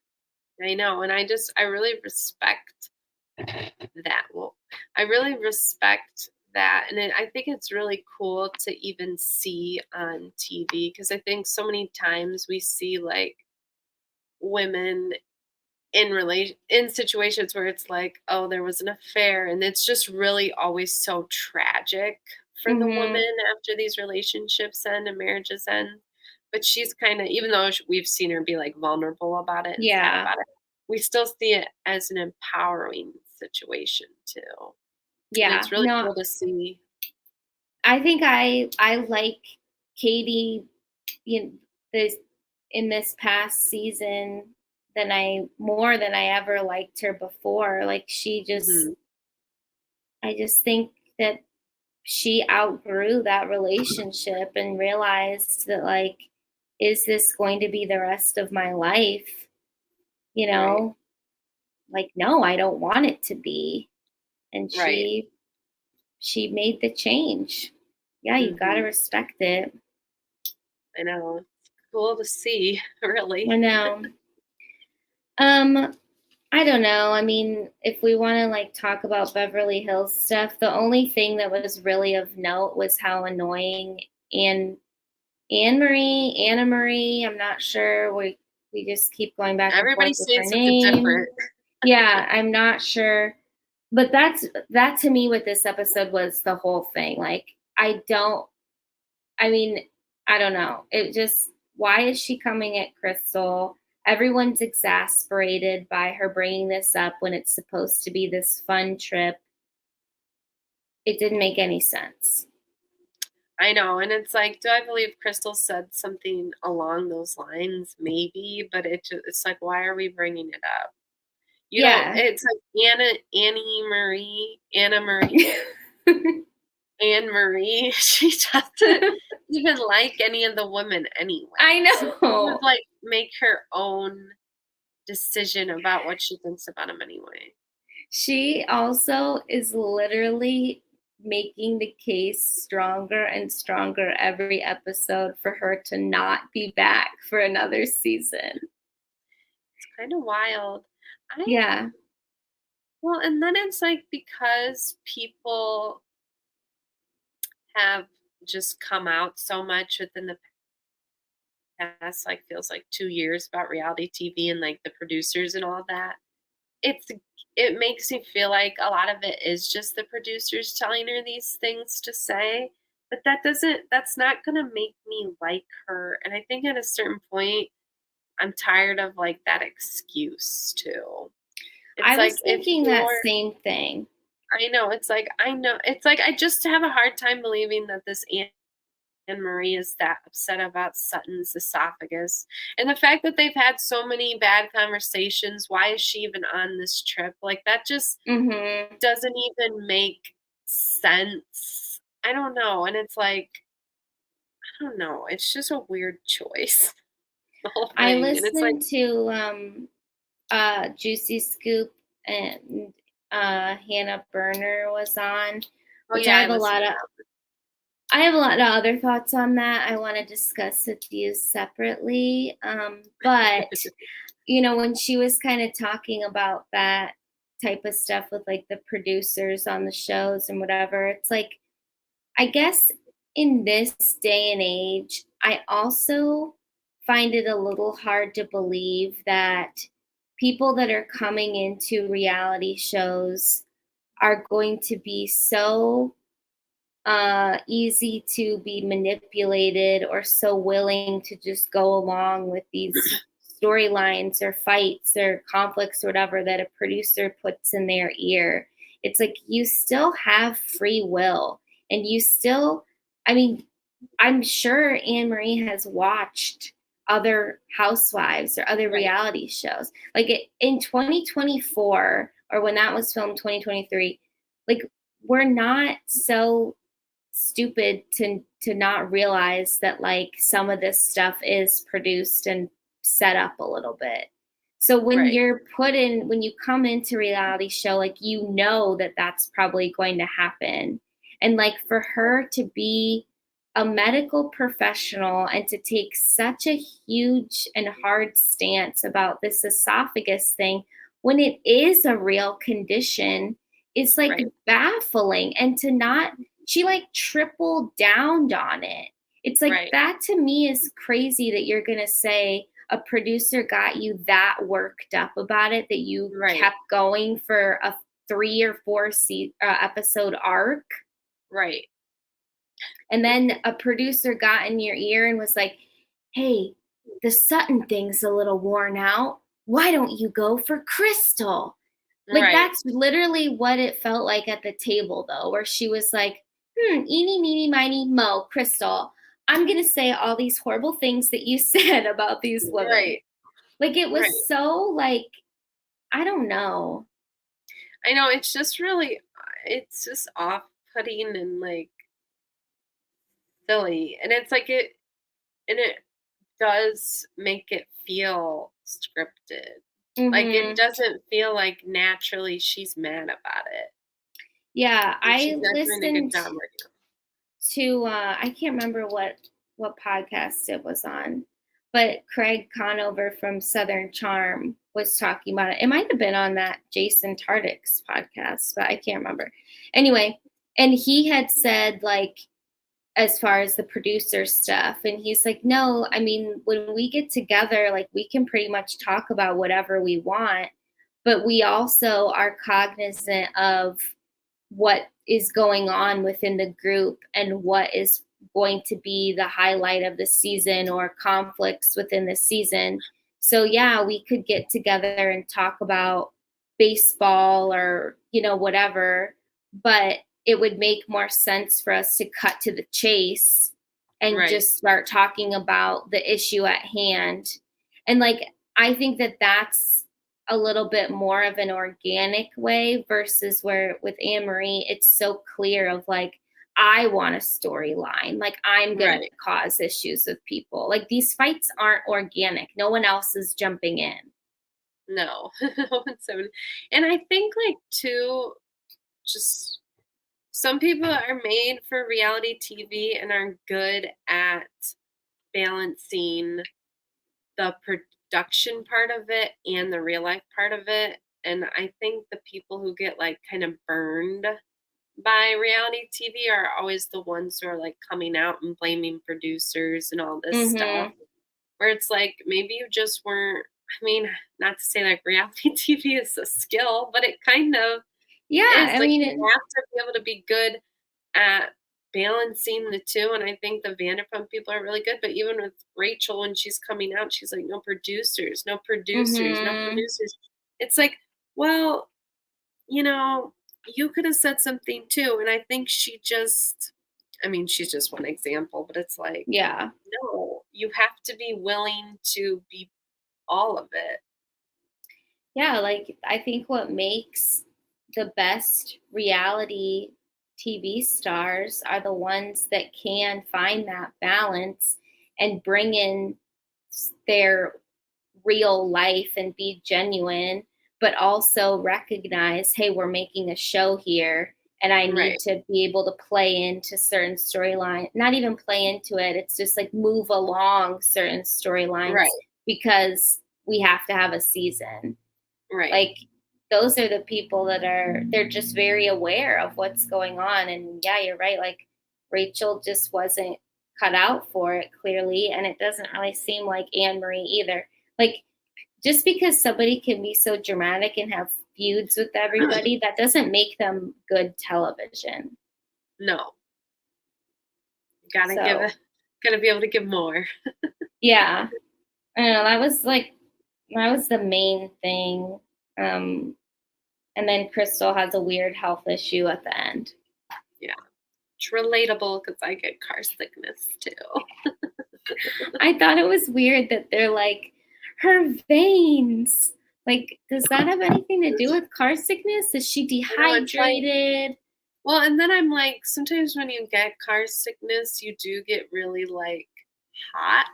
I know, and I really respect that. Well, I really respect that, and I think it's really cool to even see on TV because I think so many times we see like women in situations where it's like, oh, there was an affair, and it's just really always so tragic for the woman Mhm. after these relationships end and marriages end. But she's kind of, even though we've seen her be like vulnerable about it and sad Yeah. about it, we still see it as an empowering situation too, and Yeah. it's really No, cool to see. I think I like Katie in this in this past season than I more than I ever liked her before. Like, Hmm. I just think that she outgrew that relationship and realized that, like, is this going to be the rest of my life? You Right, know, like, no, I don't want it to be. And right. she made the change. Yeah, you got to Hmm. respect it. I know. It's cool to see, I really. know. Um, I don't know. I mean, if we want to like talk about Beverly Hills stuff, the only thing that was really of note was how annoying Anne Anna Marie, I'm not sure. We just keep going back and Everybody's forth with saying her something name. different. Yeah, I'm not sure. But that to me, what this episode was the whole thing. Like, I don't know. It just, why is she coming at Crystal? Everyone's exasperated by her bringing this up when it's supposed to be this fun trip. It didn't make any sense. I know, and it's like, do I believe Crystal said something along those lines? Maybe, but it's like, why are we bringing it up? You don't. It's like Anna Marie, Anne Marie. She doesn't even like any of the women anyway. I know. So she would like make her own decision about what she thinks about him anyway. She also is literally making the case stronger and stronger every episode for her to not be back for another season. It's kind of wild. Yeah. Well, and then it's like, because people have just come out so much within the past, like, feels like 2 years about reality TV and like the producers and all that. It makes me feel like a lot of it is just the producers telling her these things to say, but that's not going to make me like her. And I think at a certain point I'm tired of like that excuse too. It's I like, was thinking that same thing. I know. It's like, I just have a hard time believing that this Anne Marie is that upset about Sutton's esophagus. And the fact that they've had so many bad conversations, why is she even on this trip? Like, that just doesn't even make sense. I don't know. And it's like, I don't know. It's just a weird choice. The whole thing. I listened to Juicy Scoop, and Hannah Berner was on, which I have a lot of other thoughts on that I want to discuss with you separately. But when she was kind of talking about that type of stuff with like the producers on the shows and whatever, it's like, I guess in this day and age, I also find it a little hard to believe that people that are coming into reality shows are going to be so easy to be manipulated, or so willing to just go along with these storylines or fights or conflicts or whatever that a producer puts in their ear. It's like, you still have free will, and you still, I'm sure Anne Marie has watched other housewives or other reality shows. Like in 2024, or when that was filmed, 2023, like, we're not so stupid to not realize that like some of this stuff is produced and set up a little bit. So when when you come into reality show, like, that that's probably going to happen. And like, for her to be a medical professional and to take such a huge and hard stance about this esophagus thing when it is a real condition is like baffling. And to not, she like tripled down on it. It's like, that to me is crazy, that you're going to say a producer got you that worked up about it, that you kept going for a 3 or 4 episode arc. Right. And then a producer got in your ear and was like, hey, the Sutton thing's a little worn out. Why don't you go for Crystal? Like, that's literally what it felt like at the table, though, where she was like, eeny, meeny, miny, mo, Crystal, I'm going to say all these horrible things that you said about these women. Like, it was so, like, I don't know. I know, it's just really, it's just off-putting and, like, silly. And it's like, it does make it feel scripted. Like, it doesn't feel like naturally she's mad about it. Yeah, I listened to I can't remember what podcast it was on, but Craig Conover from Southern Charm was talking about it. It might have been on that Jason Tartick's podcast, but I can't remember. Anyway, and he had said, like, as far as the producer stuff. And he's like, no, I mean, when we get together, like we can pretty much talk about whatever we want, but we also are cognizant of what is going on within the group and what is going to be the highlight of the season or conflicts within the season. So yeah, we could get together and talk about baseball or, whatever, but it would make more sense for us to cut to the chase and Right. just start talking about the issue at hand. And like, I think that that's a little bit more of an organic way versus where with Anne-Marie, it's so clear of like, I want a storyline. Like I'm going Right. to cause issues with people. Like these fights aren't organic. No one else is jumping in. No. No one's having- And I think like too, just some people are made for reality TV and are good at balancing the production part of it and the real life part of it. And I think the people who get like kind of burned by reality TV are always the ones who are like coming out and blaming producers and all this stuff. Where it's like maybe you just weren't. I mean, not to say like reality TV is a skill, but it kind of Yeah, is. I Like mean, you have to be able to be good at balancing the two. And I think the Vanderpump people are really good. But even with Rachel, when she's coming out, she's like, no producers, no producers, no producers. It's like, well, you could have said something too. And I think she's just one example, but it's like, yeah. no, you have to be willing to be all of it. Yeah, like I think what makes the best reality TV stars are the ones that can find that balance and bring in their real life and be genuine, but also recognize, hey, we're making a show here and I need Right. to be able to play into certain storyline, not even play into it. It's just like move along certain storylines Right. because we have to have a season. Right. Like those are the people that they're just very aware of what's going on. And yeah, you're right. Like Rachel just wasn't cut out for it clearly. And it doesn't really seem like Anne-Marie either. Like just because somebody can be so dramatic and have feuds with everybody, that doesn't make them good television. No. So, Gotta be able to give more. yeah. I don't know. That was the main thing. And then Crystal has a weird health issue at the end. Yeah. It's relatable because I get car sickness too. I thought it was weird that they're like, her veins. Like, does that have anything to do with car sickness? Is she dehydrated? Well, and then I'm like, sometimes when you get car sickness, you do get really like hot.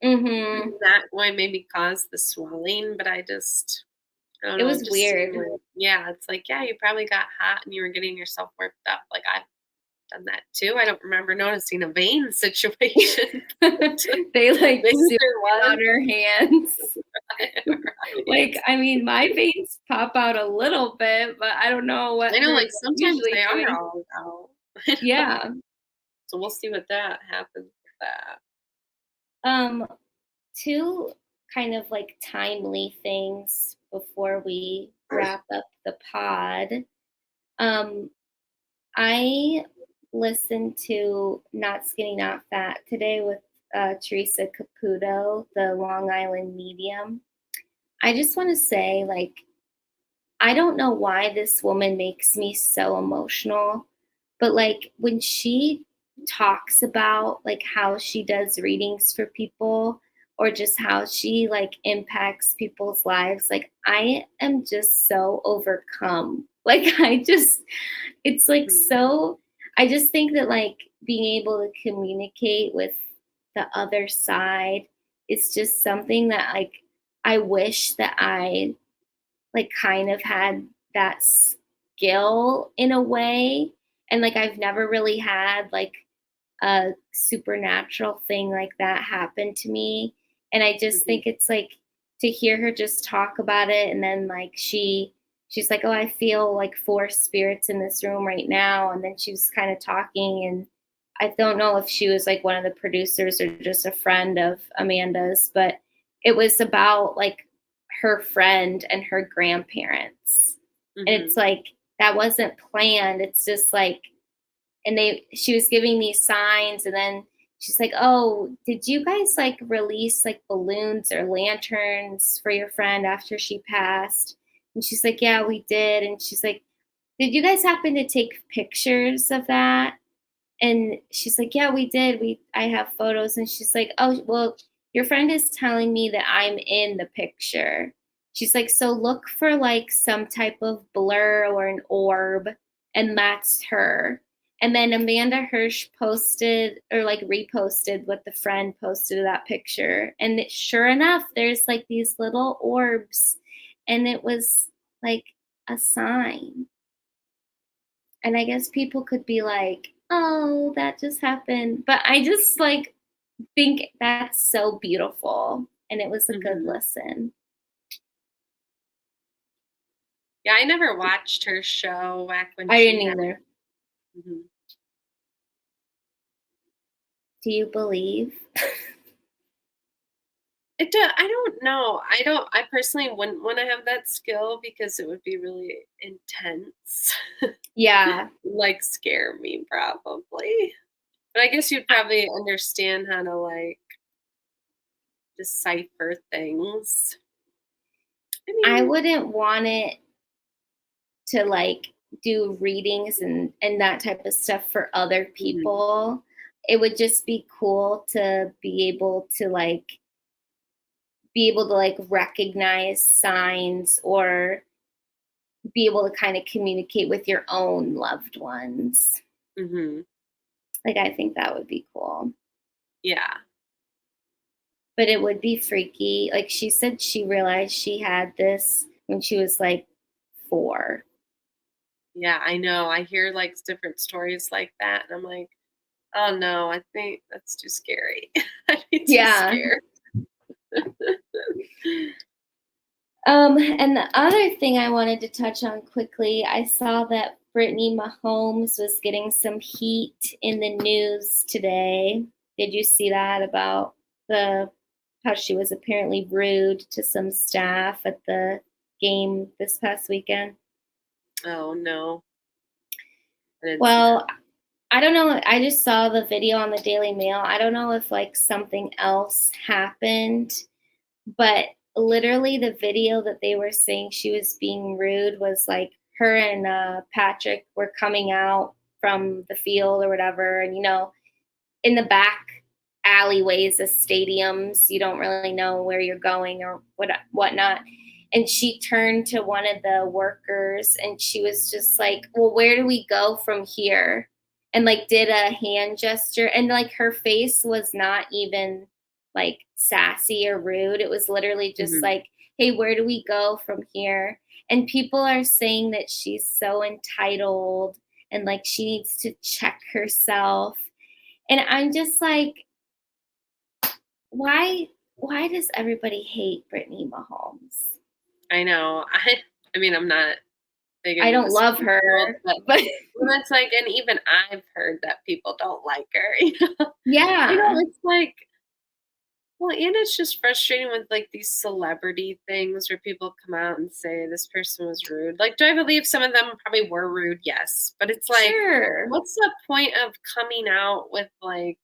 Mm-hmm. And that might maybe cause the swelling, but I don't It know. was weird. Yeah, it's like, yeah, you probably got hot and you were getting yourself worked up. Like I've done that too. I don't remember noticing a vein situation. They like zoom on her hands. Right. Like, I mean, my veins pop out a little bit, but I don't know what. I know, her like sometimes they doing. are all out. Yeah. So we'll see what that happens with that. Two kind of like timely things before we wrap up the pod. I listened to Not Skinny Not Fat today with Teresa Caputo, the Long Island medium. I just want to say, like, I don't know why this woman makes me so emotional, but like when she talks about like how she does readings for people or just how she like impacts people's lives, like I am just so overcome. Like it's like so, I just think that like being able to communicate with the other side is just something that like I wish that I like kind of had that skill in a way. And like I've never really had like a supernatural thing like that happen to me. And I just think it's like to hear her just talk about it and then like she's like, oh, I feel like 4 spirits in this room right now. And then she was kind of talking and I don't know if she was like one of the producers or just a friend of Amanda's, but it was about like her friend and her grandparents. And it's like, that wasn't planned. It's just like, and she was giving these signs, and then she's like, oh, did you guys like release like balloons or lanterns for your friend after she passed? And she's like, yeah, we did. And she's like, did you guys happen to take pictures of that? And she's like, yeah, we did. I have photos. And she's like, oh, well, your friend is telling me that I'm in the picture. She's like, so look for like some type of blur or an orb, and that's her. And then Amanda Hirsch posted or like reposted what the friend posted of that picture. And sure enough, there's like these little orbs, and it was like a sign. And I guess people could be like, oh, that just happened. But I just like think that's so beautiful. And it was a good listen. Yeah, I never watched her show back when I didn't either. Do you believe? I don't know. I personally wouldn't want to have that skill because it would be really intense. Yeah. Like scare me probably. But I guess you'd probably understand how to like decipher things. I wouldn't want it to like do readings and that type of stuff for other people. It would just be cool to be able to recognize signs or be able to kind of communicate with your own loved ones. Like, I think that would be cool. Yeah. But it would be freaky. Like, she said she realized she had this when she was like 4. Yeah, I know. I hear like different stories like that, and I'm like, oh no, I think that's too scary. I'd be too scared. And the other thing I wanted to touch on quickly, I saw that Brittany Mahomes was getting some heat in the news today. Did you see that about how she was apparently rude to some staff at the game this past weekend? Oh no. Well, I don't know. I just saw the video on the Daily Mail. I don't know if like something else happened, but literally the video that they were saying she was being rude was like her and Patrick were coming out from the field or whatever. And, in the back alleyways of stadiums, you don't really know where you're going or whatnot. And she turned to one of the workers and she was just like, well, where do we go from here? And like did a hand gesture, and like her face was not even like sassy or rude. It was literally just like, hey, where do we go from here? And people are saying that she's so entitled and like she needs to check herself. And I'm just like, why does everybody hate Brittany Mahomes? I know. I mean, I'm not big. I don't love her, but it's like, and even I've heard that people don't like her. Yeah. It's like, well, and it's just frustrating with like these celebrity things where people come out and say this person was rude. Like, do I believe some of them probably were rude? Yes, but it's like, what's the point of coming out with like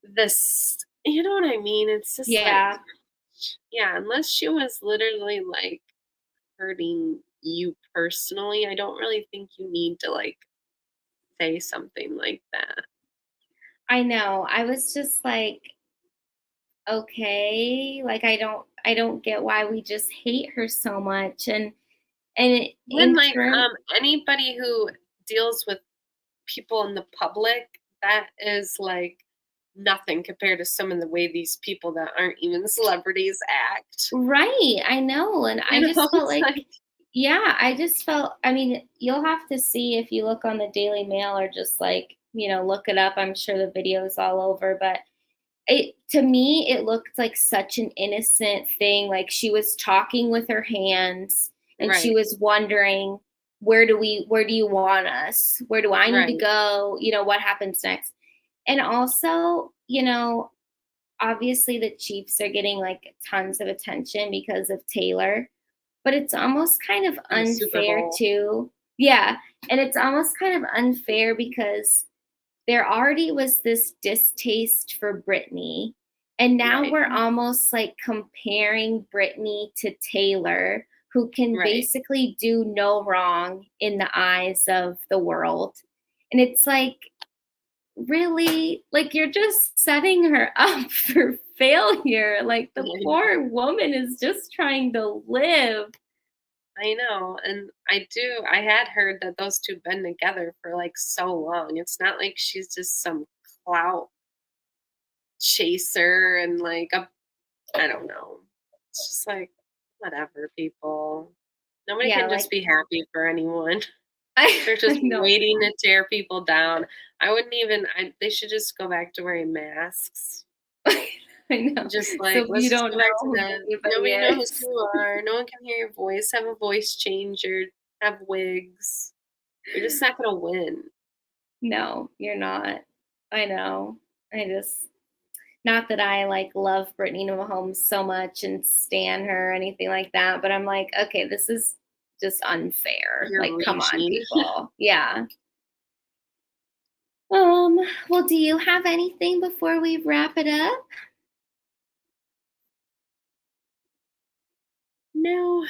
this? You know what I mean? It's just like, yeah, unless she was literally like hurting you personally, I don't really think you need to like say something like that. I know. I was just like, okay, like I don't get why we just hate her so much. And when like anybody who deals with people in the public, that is like nothing compared to some of the way these people that aren't even celebrities act. Right. I know. And I just felt like, yeah, I just felt, I mean, you'll have to see if you look on the Daily Mail or just like, look it up. I'm sure the video is all over, but to me, it looked like such an innocent thing. Like she was talking with her hands and she was wondering, where do you want us? Where do I need to Right. go? What happens next? And also, obviously the Chiefs are getting like tons of attention because of Taylor, but it's almost kind of In the Super unfair Bowl. too. Yeah. And it's almost kind of unfair because there already was this distaste for Brittany. And now Right. we're almost like comparing Brittany to Taylor, who can Right. basically do no wrong in the eyes of the world. And it's like, really, like, you're just setting her up for failure. Like, the I poor know. woman is just trying to live. I know, and I had heard that those 2 been together for, like, so long. It's not like she's just some clout chaser and, like, a I don't know. It's just like, whatever, people. Nobody Yeah, can like, just be happy for anyone. They're I just know. waiting to tear people down. I wouldn't even they should just go back to wearing masks. I know. Just So like, you let's just don't go know back to who that. anybody Nobody knows is. who you are. No one can hear your voice. Have a voice changer. Have wigs. You're just not gonna win. No, you're not. I know. I just not that I like love Brittany Mahomes so much and stan her or anything like that, but I'm like, okay, this is just unfair. You're Like, come on, reaching. people. Yeah. Um, well, do you have anything before we wrap it up? No,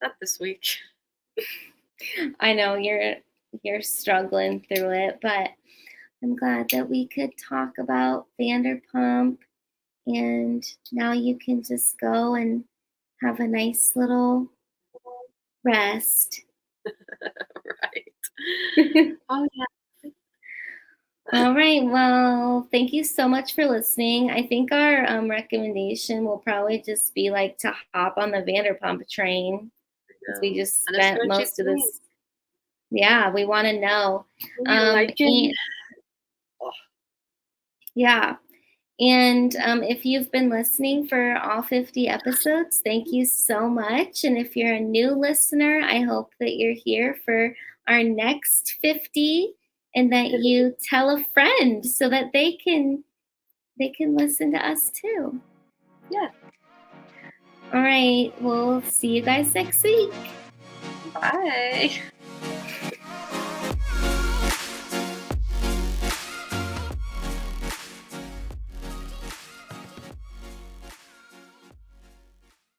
not this week. I know you're struggling through it, but I'm glad that we could talk about Vanderpump, and now you can just go and have a nice little rest. Right. Oh yeah. All right. Well, thank you so much for listening. I think our recommendation will probably just be like to hop on the Vanderpump train because we No. just Let us know spent what you most of think. this. Yeah, we want to know. Who you liking? And Oh, yeah, and if you've been listening for all 50 episodes, thank you so much. And if you're a new listener, I hope that you're here for our next 50 and that you tell a friend so that they can listen to us too. yeah. All right. We'll see you guys next week. Bye.